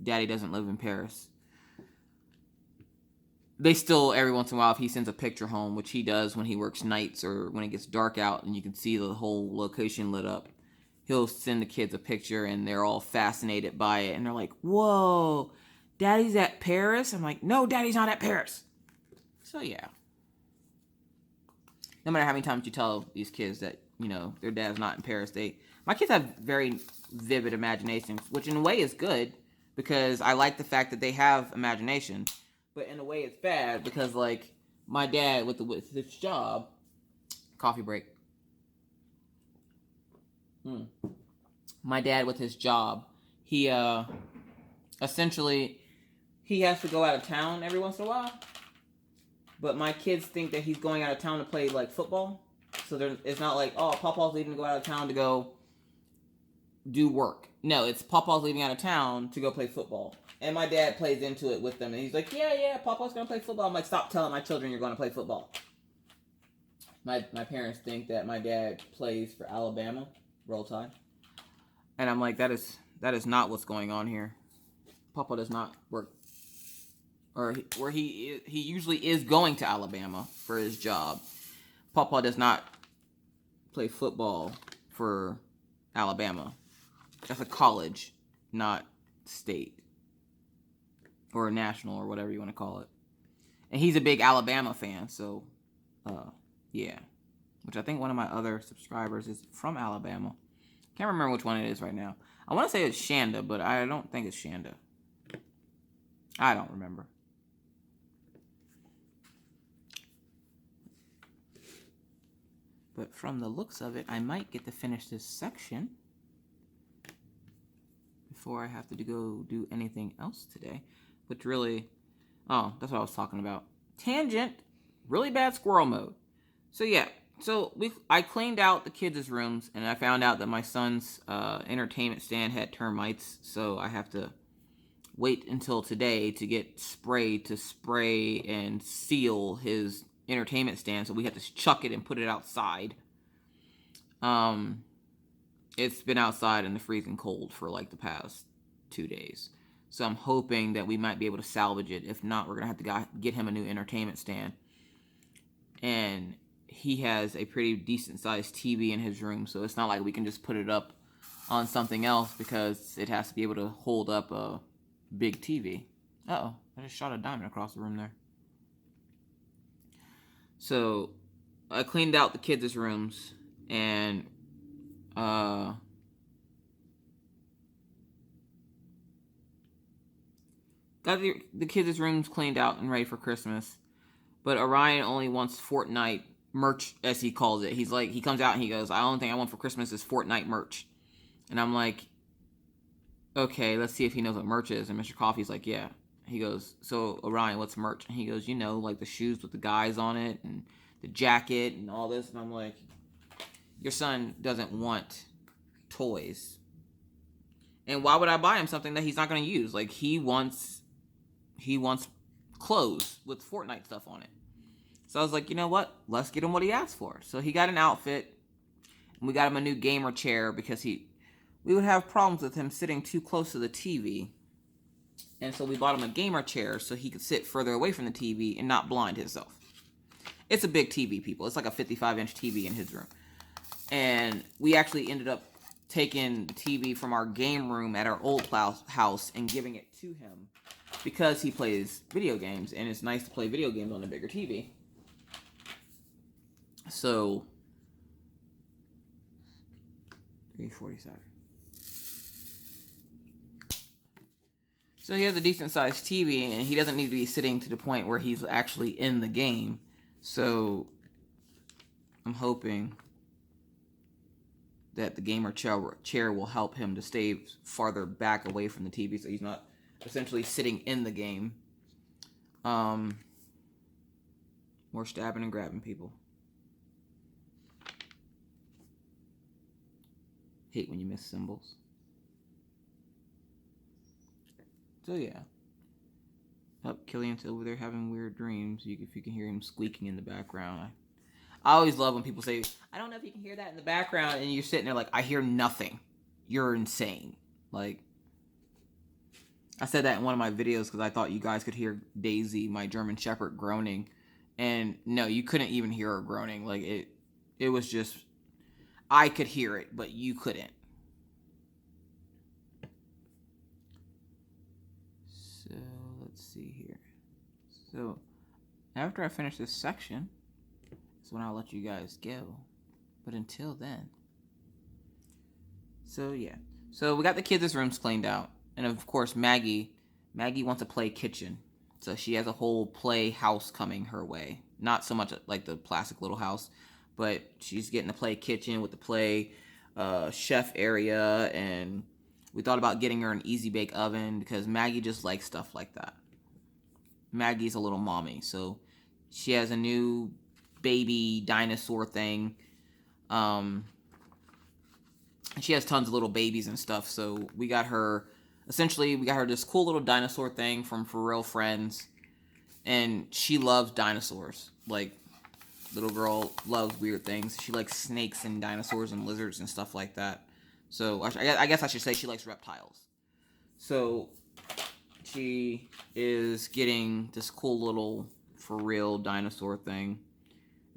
Daddy doesn't live in Paris. They still, every once in a while, if he sends a picture home, which he does when he works nights or when it gets dark out and you can see the whole location lit up, he'll send the kids a picture and they're all fascinated by it. And they're like, whoa, Daddy's at Paris? I'm like, no, Daddy's not at Paris. So, yeah. No matter how many times you tell these kids that, you know, their dad's not in Paris, my kids have very vivid imaginations, which in a way is good because I like the fact that they have imagination. But in a way, it's bad because, like, my dad with his job, coffee break. My dad with his job, he essentially he has to go out of town every once in a while. But my kids think that he's going out of town to play like football. So it's not like, oh, Papa's leaving to go out of town to go do work. No, it's Papa's leaving out of town to go play football. And my dad plays into it with them. And he's like, yeah, Papa's going to play football. I'm like, stop telling my children you're going to play football. My parents think that my dad plays for Alabama. Roll Tide. And I'm like, that is not what's going on here. Papa does not work. Or where he usually is going to Alabama for his job. Papa does not play football for Alabama. That's a college, not state. Or national, or whatever you want to call it. And he's a big Alabama fan, so, yeah. Which I think one of my other subscribers is from Alabama. Can't remember which one it is right now. I want to say it's Shanda, but I don't think it's Shanda. I don't remember. But from the looks of it, I might get to finish this section before I have to go do anything else today. Which really, oh, that's what I was talking about. Tangent, really bad squirrel mode. So yeah, I cleaned out the kids' rooms, and I found out that my son's entertainment stand had termites, so I have to wait until today to get spray to spray and seal his entertainment stand, so we have to chuck it and put it outside. It's been outside in the freezing cold for like the past 2 days. So I'm hoping that we might be able to salvage it. If not, we're going to have to get him a new entertainment stand. And he has a pretty decent sized TV in his room, so it's not like we can just put it up on something else because it has to be able to hold up a big TV. Uh-oh, I just shot a diamond across the room there. So I cleaned out the kids' rooms and got the kids' rooms cleaned out and ready for Christmas. But Orion only wants Fortnite merch, as he calls it. He's like, he comes out and he goes, the only thing I want for Christmas is Fortnite merch. And I'm like, okay, let's see if he knows what merch is. And Mr. Coffee's like, yeah. He goes, so Orion, what's merch? And he goes, you know, like the shoes with the guys on it and the jacket and all this. And I'm like, your son doesn't want toys. And why would I buy him something that he's not going to use? Like, he wants clothes with Fortnite stuff on it. So I was like, you know what? Let's get him what he asked for. So he got an outfit. And we got him a new gamer chair because we would have problems with him sitting too close to the TV. And so we bought him a gamer chair so he could sit further away from the TV and not blind himself. It's a big TV, people. It's like a 55-inch TV in his room. And we actually ended up taking the TV from our game room at our old house and giving it to him because he plays video games, and it's nice to play video games on a bigger TV. So, 3:47. So he has a decent sized TV, and he doesn't need to be sitting to the point where he's actually in the game. So I'm hoping that the gamer chair will help him to stay farther back away from the TV, so he's not essentially sitting in the game. More stabbing and grabbing people. Hate when you miss symbols. So yeah. Oh, Killian's over there having weird dreams. If you can hear him squeaking in the background. I always love when people say, I don't know if you can hear that in the background, and you're sitting there like, I hear nothing. You're insane. Like, I said that in one of my videos because I thought you guys could hear Daisy, my German Shepherd, groaning. And no, you couldn't even hear her groaning. Like, it was just, I could hear it, but you couldn't. So, let's see here. So, after I finish this section, is when I'll let you guys go. But until then. So, yeah. So, we got the kids' rooms cleaned out. And, of course, Maggie wants to play kitchen. So, she has a whole play house coming her way. Not so much like the plastic little house, but she's getting to play kitchen with the play chef area. And we thought about getting her an easy bake oven because Maggie just likes stuff like that. Maggie's a little mommy, so she has a new baby dinosaur thing. She has tons of little babies and stuff, so we got her this cool little dinosaur thing from For Real Friends, and she loves dinosaurs. Like, little girl loves weird things. She likes snakes and dinosaurs and lizards and stuff like that. So I guess I should say she likes reptiles. So she is getting this cool little For Real dinosaur thing.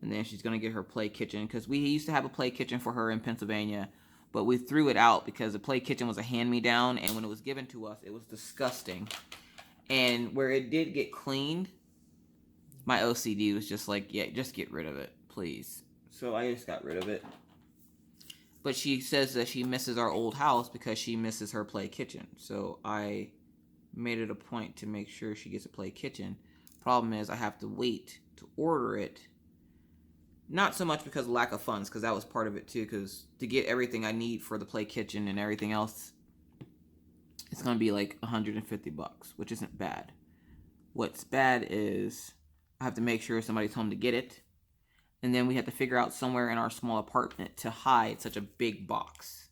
And then she's going to get her play kitchen. Because we used to have a play kitchen for her in Pennsylvania. But we threw it out because the play kitchen was a hand-me-down. And when it was given to us, it was disgusting. And where it did get cleaned, my OCD was just like, yeah, just get rid of it, please. So I just got rid of it. But she says that she misses our old house because she misses her play kitchen. So I made it a point to make sure she gets a play kitchen. Problem is I have to wait to order it. Not so much because of lack of funds, because that was part of it too, because to get everything I need for the play kitchen and everything else, it's going to be like $150, which isn't bad. What's bad is I have to make sure somebody's home to get it. And then we have to figure out somewhere in our small apartment to hide such a big box.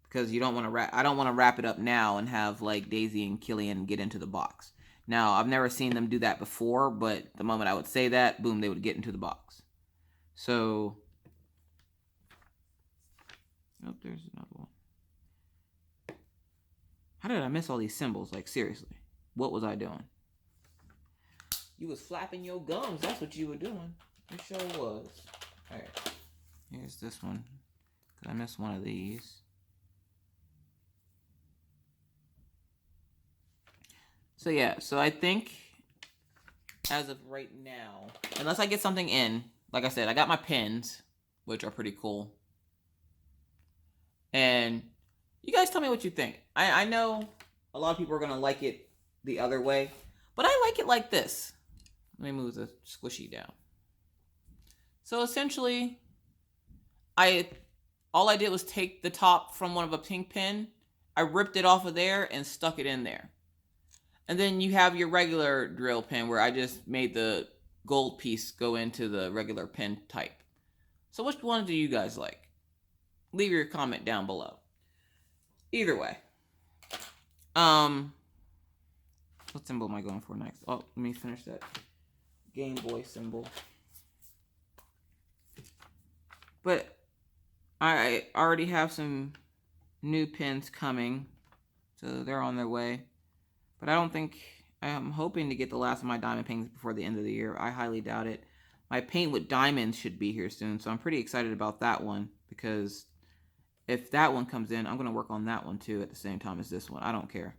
Because you don't want to I don't want to wrap it up now and have like Daisy and Killian get into the box. Now, I've never seen them do that before, but the moment I would say that, boom, they would get into the box. So, oh, there's another one. How did I miss all these symbols? Like, seriously, what was I doing? You was flapping your gums. That's what you were doing. You sure was. All right. Here's this one. I missed one of these. So yeah, so I think as of right now, unless I get something in, like I said, I got my pins, which are pretty cool. And you guys tell me what you think. I know a lot of people are going to like it the other way, but I like it like this. Let me move the squishy down. So essentially, all I did was take the top from one of a pink pin, I ripped it off of there and stuck it in there. And then you have your regular drill pin where I just made the gold piece go into the regular pin type. So which one do you guys like? Leave your comment down below. Either way. What symbol am I going for next? Oh, let me finish that Game Boy symbol. But I already have some new pins coming. So they're on their way. But I don't think, I'm hoping to get the last of my diamond paintings before the end of the year. I highly doubt it. My paint with diamonds should be here soon, so I'm pretty excited about that one. Because if that one comes in, I'm going to work on that one too at the same time as this one. I don't care.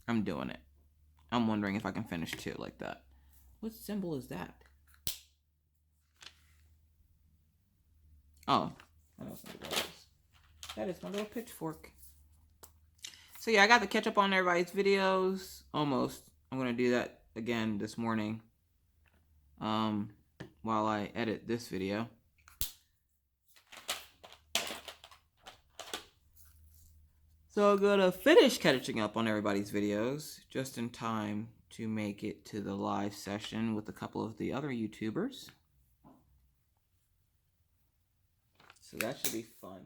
I'm doing it. I'm wondering if I can finish two like that. What symbol is that? Oh, I know what that is. That is my little pitchfork. So yeah, I got to catch up on everybody's videos. Almost. I'm going to do that again this morning. While I edit this video. So I'm going to finish catching up on everybody's videos just in time to make it to the live session with a couple of the other YouTubers. So that should be fun.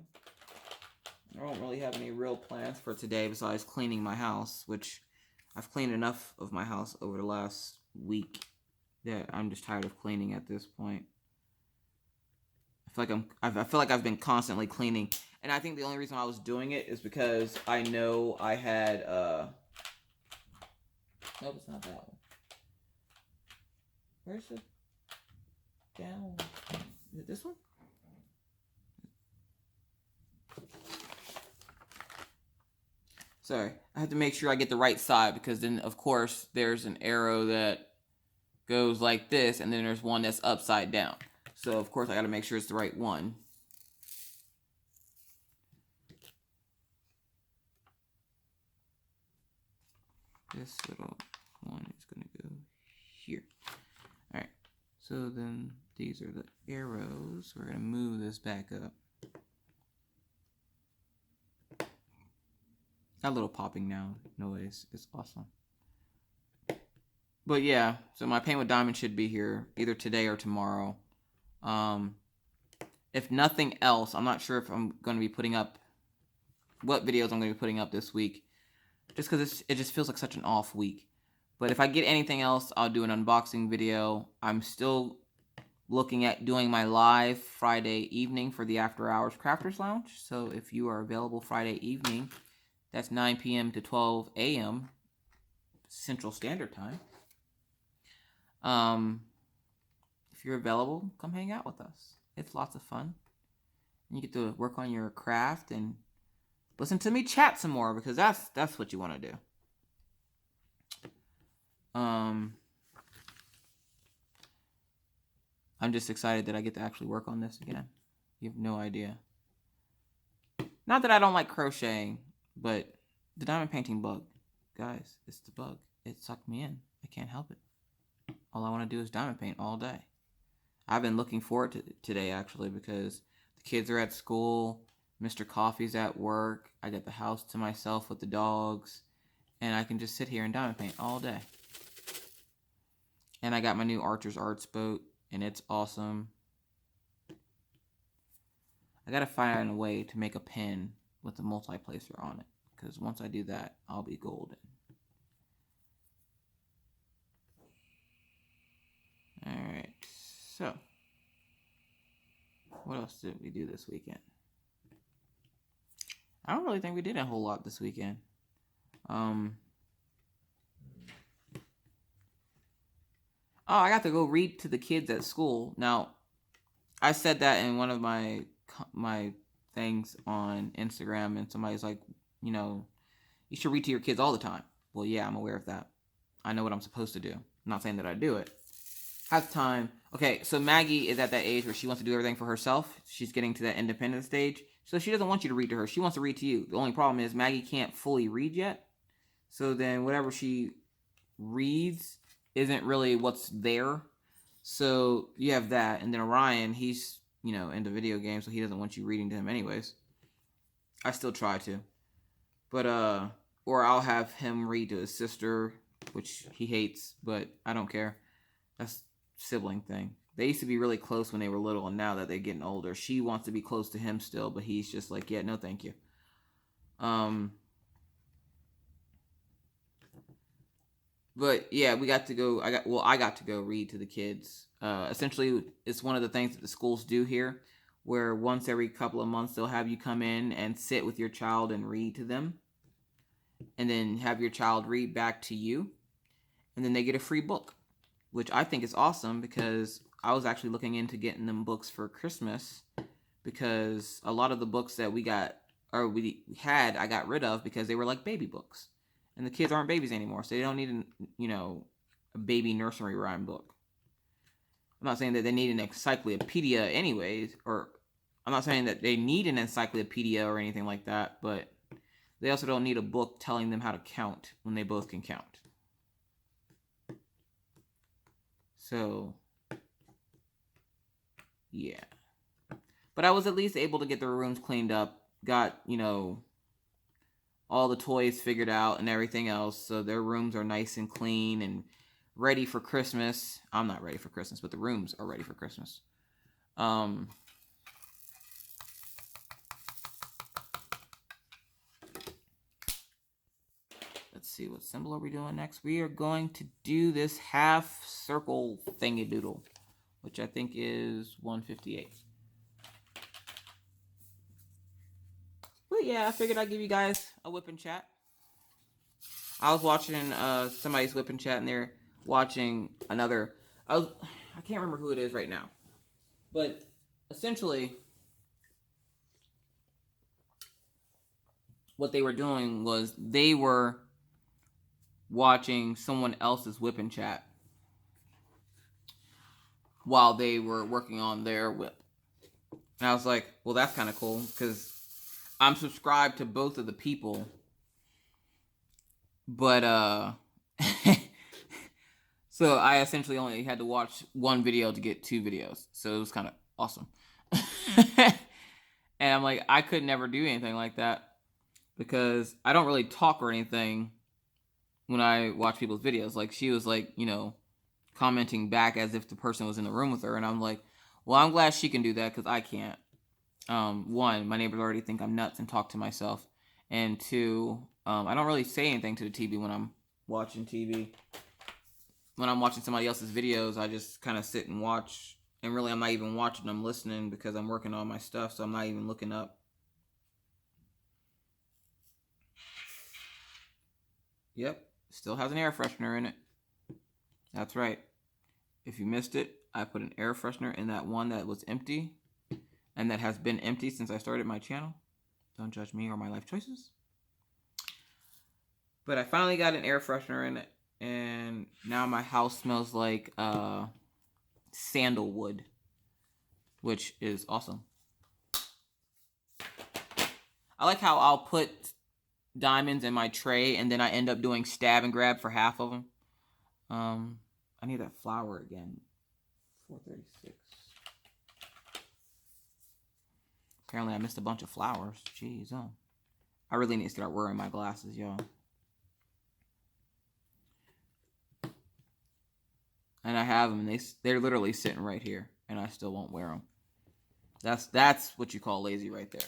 I don't really have any real plans for today besides cleaning my house, which I've cleaned enough of my house over the last week that I'm just tired of cleaning at this point. I feel like I've been constantly cleaning, and I think the only reason I was doing it is because I know I had nope, it's not that one. Where's the down? Is it this one? Sorry, I have to make sure I get the right side, because then of course there's an arrow that goes like this, and then there's one that's upside down. So of course I got to make sure it's the right one. This little one is going to go here. Alright, so then these are the arrows. We're going to move this back up. That little popping now noise is awesome. But yeah, so my Paint with Diamond should be here either today or tomorrow. If nothing else, I'm not sure if I'm going to be putting up what videos I'm going to be putting up this week, just because it just feels like such an off week. But if I get anything else, I'll do an unboxing video. I'm still looking at doing my live Friday evening for the After Hours Crafters Lounge. So if you are available Friday evening, that's 9 p.m. to 12 a.m. Central Standard Time. If you're available, come hang out with us. It's lots of fun. And you get to work on your craft and listen to me chat some more, because that's what you want to do. I'm just excited that I get to actually work on this again. You have no idea. Not that I don't like crocheting, but the diamond painting bug, guys, it's the bug. It sucked me in. I can't help it. All I want to do is diamond paint all day. I've been looking forward to today, actually, because the kids are at school, Mr. Coffee's at work, I got the house to myself with the dogs, and I can just sit here and diamond paint all day. And I got my new Archer's Arts boat, and it's awesome. I gotta find a way to make a pen with a multi-placer on it, because once I do that, I'll be golden. Alright, so what else did we do this weekend? I don't really think we did a whole lot this weekend. Oh, I got to go read to the kids at school. Now, I said that in one of my things on Instagram, and somebody's like, you know, you should read to your kids all the time. Well, yeah, I'm aware of that. I know what I'm supposed to do. I'm not saying that I do it. Half the time. Okay, so Maggie is at that age where she wants to do everything for herself. She's getting to that independent stage. So she doesn't want you to read to her. She wants to read to you. The only problem is Maggie can't fully read yet. So then whatever she reads isn't really what's there. So you have that. And then Orion, he's, you know, into video games, so he doesn't want you reading to him anyways. I still try to. But, or I'll have him read to his sister, which he hates, but I don't care. That's sibling thing. They used to be really close when they were little, and now that they're getting older, she wants to be close to him still, but he's just like, yeah, no thank you. But yeah, we got to go. I got to go read to the kids. Essentially, it's one of the things that the schools do here, where once every couple of months they'll have you come in and sit with your child and read to them, and then have your child read back to you, and then they get a free book, which I think is awesome, because I was actually looking into getting them books for Christmas, because a lot of the books that we had, I got rid of because they were like baby books. And the kids aren't babies anymore, so they don't need a baby nursery rhyme book. I'm not saying that they need an encyclopedia anyways, or I'm not saying that they need an encyclopedia or anything like that, but They also don't need a book telling them how to count when they both can count. So, yeah. But I was at least able to get their rooms cleaned up. Got, you know, all the toys figured out and everything else. So their rooms are nice and clean and ready for Christmas. I'm not ready for Christmas, but the rooms are ready for Christmas. Let's see, what symbol are we doing next? We are going to do this half circle thingy-doodle, which I think is 158. But yeah, I figured I'd give you guys a whip and chat. I was watching somebody's whip and chat, and they're watching another. I can't remember who it is right now, but essentially, what they were doing was they were watching someone else's whip and chat while they were working on their whip. And I was like, well, that's kind of cool, because I'm subscribed to both of the people, but so I essentially only had to watch one video to get 2 videos, so it was kind of awesome. And I'm like, I could never do anything like that, because I don't really talk or anything when I watch people's videos. Like, she was like, you know, commenting back as if the person was in the room with her, and I'm like, well, I'm glad she can do that, because I can't. 1, my neighbors already think I'm nuts and talk to myself, and 2, I don't really say anything to the TV when I'm watching TV. When I'm watching somebody else's videos, I just kind of sit and watch, and really I'm not even watching, I'm listening, because I'm working on my stuff, so I'm not even looking up. Yep, still has an air freshener in it. That's right. If you missed it, I put an air freshener in that one that was empty, and that has been empty since I started my channel. Don't judge me or my life choices. But I finally got an air freshener in it, and now my house smells like sandalwood, which is awesome. I like how I'll put diamonds in my tray, and then I end up doing stab and grab for half of them. I need that flower again. 436. Apparently I missed a bunch of flowers. Jeez, I really need to start wearing my glasses, y'all. And I have them, and they're literally sitting right here, and I still won't wear them. That's what you call lazy right there.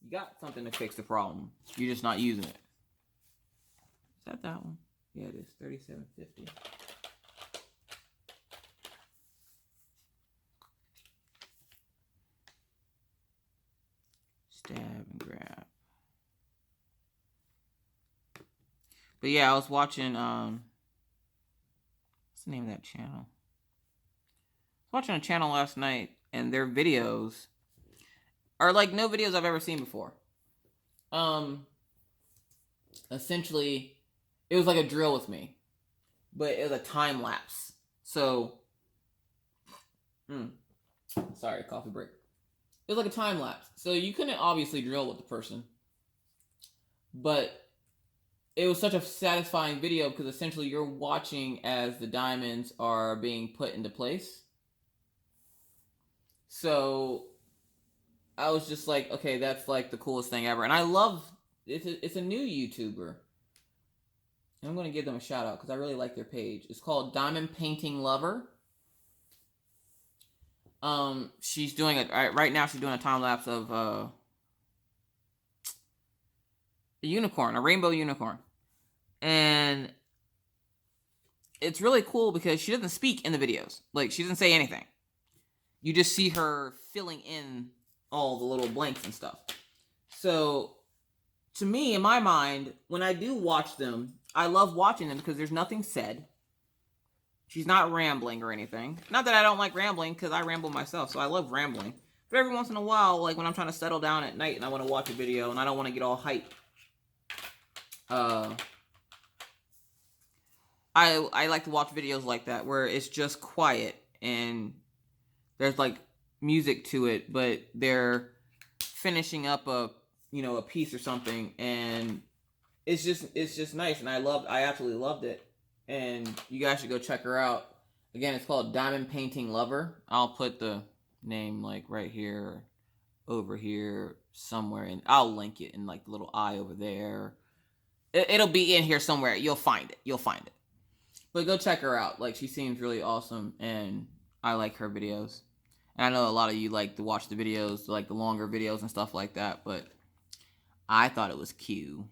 You got something to fix the problem. You're just not using it. Is that one? Yeah, it is. 37.50. Stab and grab. But yeah, I was watching, what's the name of that channel? I was watching a channel last night, and their videos are like no videos I've ever seen before. Essentially, it was like a drill with me, but it was a time lapse. So, sorry, coffee break. It was like a time lapse. So you couldn't obviously drill with the person, but it was such a satisfying video, because essentially you're watching as the diamonds are being put into place. So I was just like, okay, that's like the coolest thing ever. And I love, it's a new YouTuber. And I'm going to give them a shout out, because I really like their page. It's called Diamond Painting Lover. She's doing right now she's doing a time lapse of a unicorn, a rainbow unicorn. And it's really cool because she doesn't speak in the videos. Like, she doesn't say anything. You just see her filling in all the little blanks and stuff. So, to me, in my mind, when I do watch them, I love watching them because there's nothing said. She's not rambling or anything. Not that I don't like rambling, because I ramble myself, so I love rambling. But every once in a while, like when I'm trying to settle down at night and I want to watch a video and I don't want to get all hyped, I like to watch videos like that where it's just quiet and there's like music to it, but they're finishing up a you know, a piece or something, and it's just nice, and I absolutely loved it, and you guys should go check her out. Again, it's called Diamond Painting Lover. I'll put the name like right here, over here, somewhere, and I'll link it in like the little eye over there. It'll be in here somewhere. You'll find it. You'll find it. But go check her out. Like, she seems really awesome, and I like her videos. And I know a lot of you like to watch the videos, like the longer videos and stuff like that, but I thought it was cute.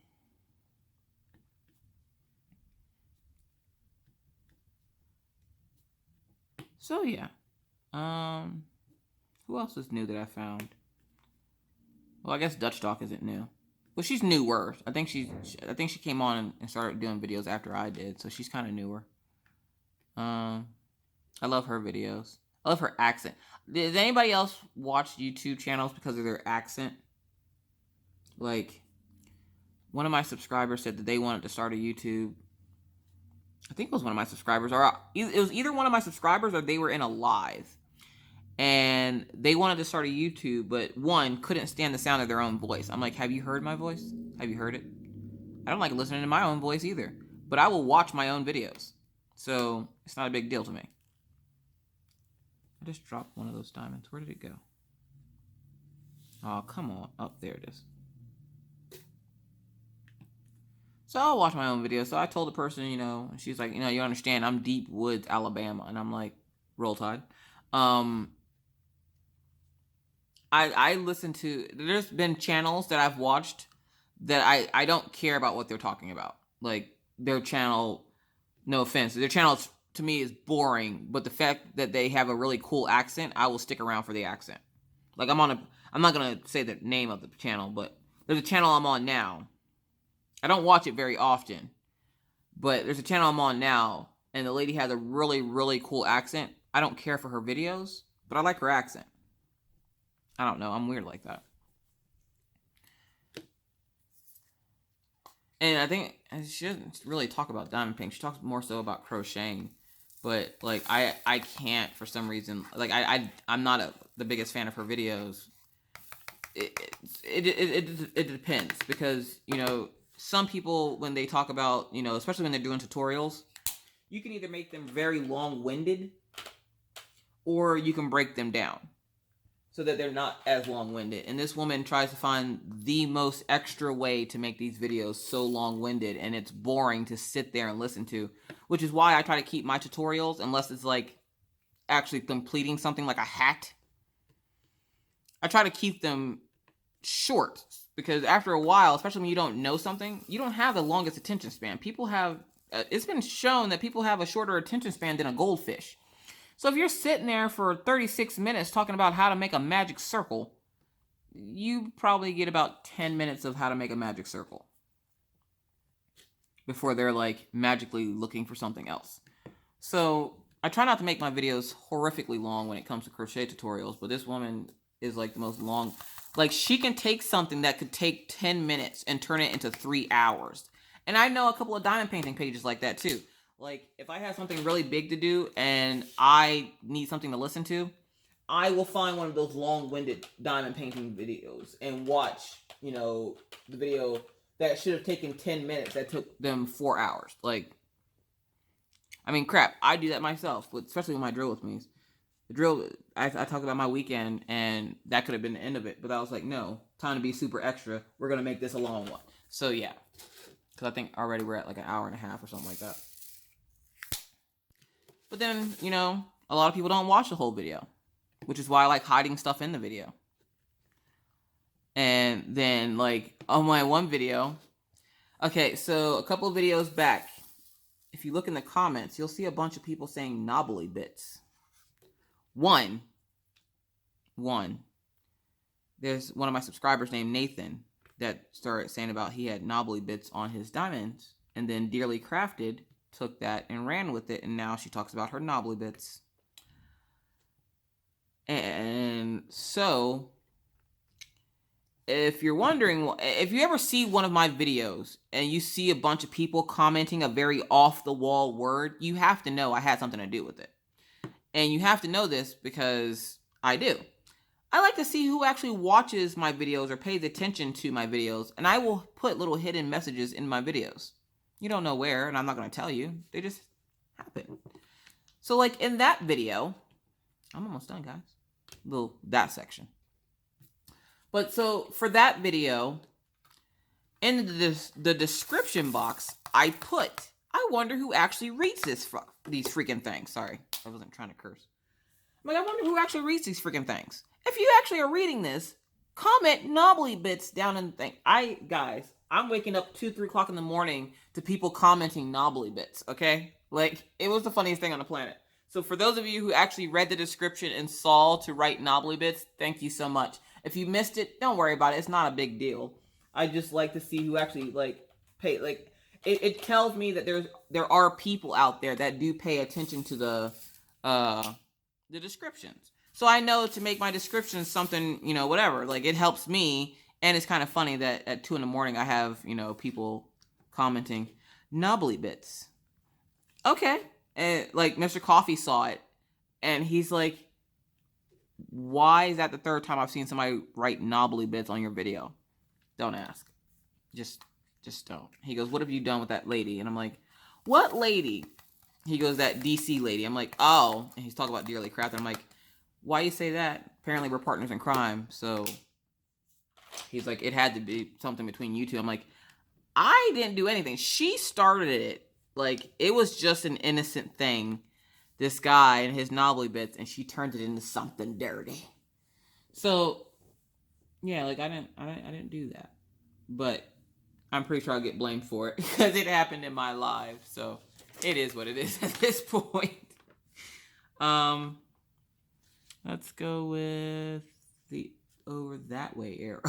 So yeah. Who else is new that I found? Well, I guess Dutch Talk isn't new. Well, she's newer. I think she came on and started doing videos after I did, so she's kind of newer. I love her videos. I love her accent. Does anybody else watch YouTube channels because of their accent? Like, one of my subscribers said that they wanted to start a YouTube. I think it was one of my subscribers, or it was either one of my subscribers or they were in a live. And they wanted to start a YouTube, but one couldn't stand the sound of their own voice. I'm like, have you heard my voice? Have you heard it? I don't like listening to my own voice either. But I will watch my own videos. So, it's not a big deal to me. I just dropped one of those diamonds. Where did it go? Oh, come on. Oh, there it is. So I'll watch my own videos. So I told the person, you know, she's like, you know, you understand, I'm Deep Woods, Alabama. And I'm like, Roll Tide. I listen to, there's been channels that I've watched that I don't care about what they're talking about. Like, their channel, no offense, their channel to me is boring, but the fact that they have a really cool accent, I will stick around for the accent. Like, I'm not going to say the name of the channel, but there's a channel I'm on now. I don't watch it very often, but there's a channel I'm on now, and the lady has a really, really cool accent. I don't care for her videos, but I like her accent. I don't know. I'm weird like that. And I think she doesn't really talk about diamond painting. She talks more so about crocheting. But, like, I can't, for some reason. Like, I'm not the biggest fan of her videos. It depends. Because, you know, some people, when they talk about, you know, especially when they're doing tutorials, you can either make them very long-winded, or you can break them down so that they're not as long-winded. And this woman tries to find the most extra way to make these videos so long-winded, and it's boring to sit there and listen to, which is why I try to keep my tutorials, unless it's like actually completing something like a hat, I try to keep them short, because after a while, especially when you don't know something, you don't have the longest attention span. People have, it's been shown that people have a shorter attention span than a goldfish. So if you're sitting there for 36 minutes talking about how to make a magic circle, you probably get about 10 minutes of how to make a magic circle before they're like magically looking for something else. So I try not to make my videos horrifically long when it comes to crochet tutorials, but this woman is like the most long. Like, she can take something that could take 10 minutes and turn it into 3 hours. And I know a couple of diamond painting pages like that too. Like, if I have something really big to do and I need something to listen to, I will find one of those long-winded diamond painting videos and watch, you know, the video that should have taken 10 minutes that took them 4 hours. Like, I mean, crap, I do that myself, especially with my drill with me. The drill, I talked about my weekend, and that could have been the end of it. But I was like, no, time to be super extra. We're going to make this a long one. So, yeah. Because I think already we're at like an hour and a half or something like that. But then, you know, a lot of people don't watch the whole video, which is why I like hiding stuff in the video. And then, like, on my one video, okay, so a couple of videos back, if you look in the comments, you'll see a bunch of people saying knobbly bits. One, there's one of my subscribers named Nathan that started saying about he had knobbly bits on his diamonds, and then Dearly Crafted took that and ran with it, and now she talks about her knobbly bits. And so, if you're wondering, if you ever see one of my videos and you see a bunch of people commenting a very off-the-wall word, you have to know I had something to do with it. And you have to know this because I do. I like to see who actually watches my videos or pays attention to my videos, and I will put little hidden messages in my videos. You don't know where, and I'm not going to tell you. They just happen. So like in that video, I'm almost done, guys. That section. But so for that video, in the description box, I wonder who actually reads these freaking things. Sorry, I wasn't trying to curse. I wonder who actually reads these freaking things. If you actually are reading this, comment knobbly bits down in the thing. Guys, I'm waking up 2, 3 o'clock in the morning to people commenting knobbly bits, okay? Like, it was the funniest thing on the planet. So for those of you who actually read the description and saw to write knobbly bits, thank you so much. If you missed it, don't worry about it. It's not a big deal. I just like to see who actually, it tells me that there are people out there that do pay attention to the descriptions. So I know to make my descriptions something, whatever. Like, it helps me, and it's kind of funny that at 2 in the morning I have, people commenting knobbly bits. Okay. And like Mr. Coffee saw it, and he's like, why is that the 3rd time I've seen somebody write knobbly bits on your video? Don't ask. Just don't. He goes, what have you done with that lady? And I'm like, what lady? He goes, that DC lady. I'm like, oh. And he's talking about Dearly Crafted. I'm like, why you say that? Apparently we're partners in crime. So he's like, it had to be something between you two. I'm like, I didn't do anything. She started it. Like, it was just an innocent thing. This guy and his knobbly bits, and she turned it into something dirty. So, yeah, like, I didn't do that. But I'm pretty sure I'll get blamed for it because it happened in my live. So it is what it is at this point. Let's go with the over that way arrow.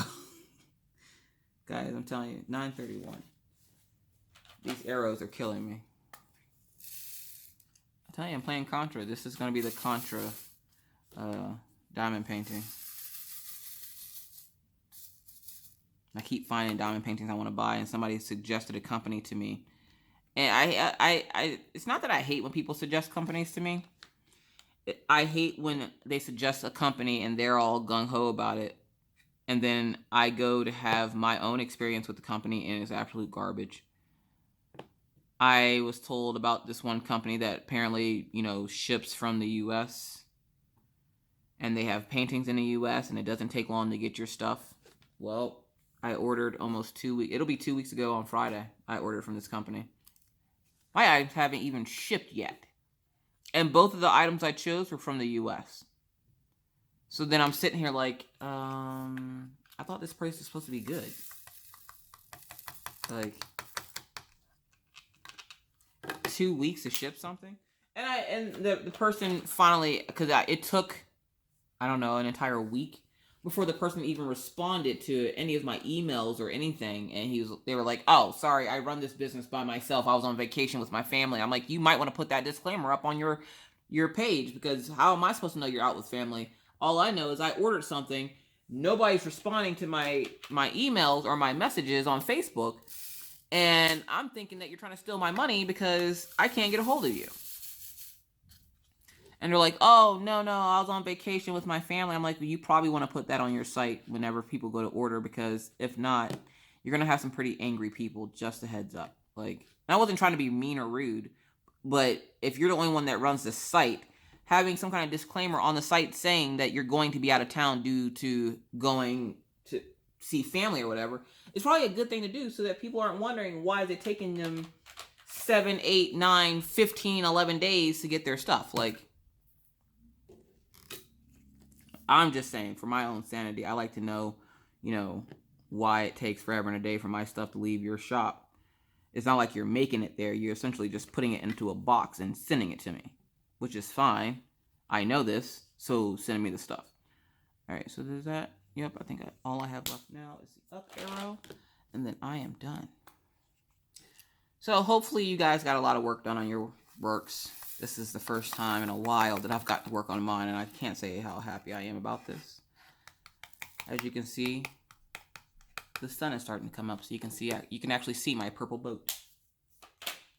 Guys, I'm telling you, 931. These arrows are killing me. I tell you, I'm playing Contra. This is going to be the Contra diamond painting. I keep finding diamond paintings I want to buy, and somebody suggested a company to me. And I it's not that I hate when people suggest companies to me. I hate when they suggest a company and they're all gung-ho about it. And then I go to have my own experience with the company, and it's absolute garbage. I was told about this one company that apparently, ships from the U.S. And they have paintings in the U.S. and it doesn't take long to get your stuff. Well, I ordered almost 2 weeks. It'll be 2 weeks ago on Friday. I ordered from this company. My items haven't even shipped yet. And both of the items I chose were from the U.S. So then I'm sitting here like, I thought this price was supposed to be good. Like, 2 weeks to ship something? And the person finally, because it took, I don't know, an entire week before the person even responded to any of my emails or anything. And they were like, oh, sorry, I run this business by myself. I was on vacation with my family. I'm like, you might want to put that disclaimer up on your page, because how am I supposed to know you're out with family? All I know is I ordered something. Nobody's responding to my emails or my messages on Facebook. And I'm thinking that you're trying to steal my money because I can't get a hold of you. And they're like, oh, no, I was on vacation with my family. I'm like, well, you probably want to put that on your site whenever people go to order, because if not, you're going to have some pretty angry people, just a heads up. Like, I wasn't trying to be mean or rude, but if you're the only one that runs the site, having some kind of disclaimer on the site saying that you're going to be out of town due to going to see family or whatever, it's probably a good thing to do, so that people aren't wondering why is it taking them 7, 8, 9, 15, 11 days to get their stuff. Like, I'm just saying, for my own sanity, I like to know, why it takes forever and a day for my stuff to leave your shop. It's not like you're making it there. You're essentially just putting it into a box and sending it to me, which is fine. I know this, so send me the stuff. All right, so there's that. Yep, I think all I have left now is the up arrow, and then I am done. So hopefully you guys got a lot of work done on your works. This is the first time in a while that I've got to work on mine, and I can't say how happy I am about this. As you can see, the sun is starting to come up, so you can actually see my purple boat.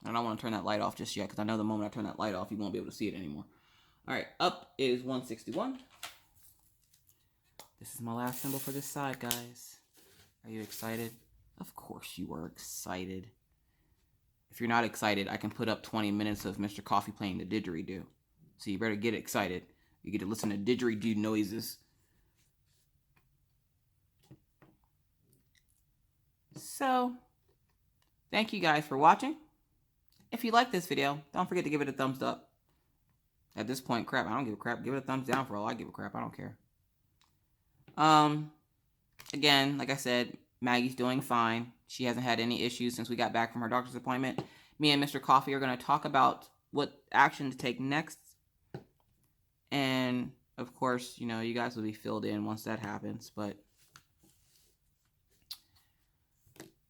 I don't want to turn that light off just yet, because I know the moment I turn that light off, you won't be able to see it anymore. All right, up is 161. This is my last symbol for this side, guys. Are you excited? Of course you are excited. If you're not excited, I can put up 20 minutes of Mr. Coffee playing the didgeridoo. So you better get excited. You get to listen to didgeridoo noises. So, thank you guys for watching. If you like this video, don't forget to give it a thumbs up. At this point, crap, I don't give a crap. Give it a thumbs down for all I give a crap. I don't care. Again, like I said, Maggie's doing fine. She hasn't had any issues since we got back from her doctor's appointment. Me and Mr. Coffee are going to talk about what action to take next. And, of course, you know, you guys will be filled in once that happens. But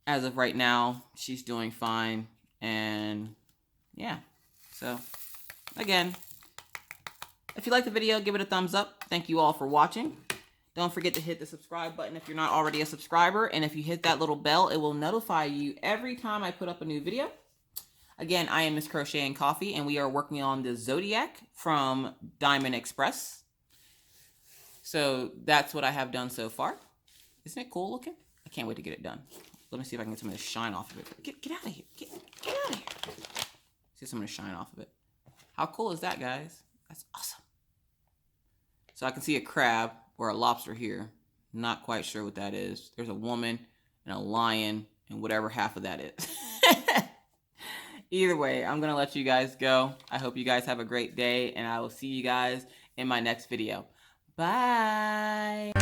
as of right now, she's doing fine. And, yeah. So, again, if you like the video, give it a thumbs up. Thank you all for watching. Don't forget to hit the subscribe button if you're not already a subscriber. And if you hit that little bell, it will notify you every time I put up a new video. Again, I am Miss Crochet and Coffee, and we are working on the Zodiac from Diamond Express. So that's what I have done so far. Isn't it cool looking? I can't wait to get it done. Let me see if I can get some of this shine off of it. Get out of here. Get out of here. See some of the shine off of it. How cool is that, guys? That's awesome. So I can see a crab or a lobster here. Not quite sure what that is. There's a woman and a lion and whatever half of that is. Either way, I'm going to let you guys go. I hope you guys have a great day, and I will see you guys in my next video. Bye.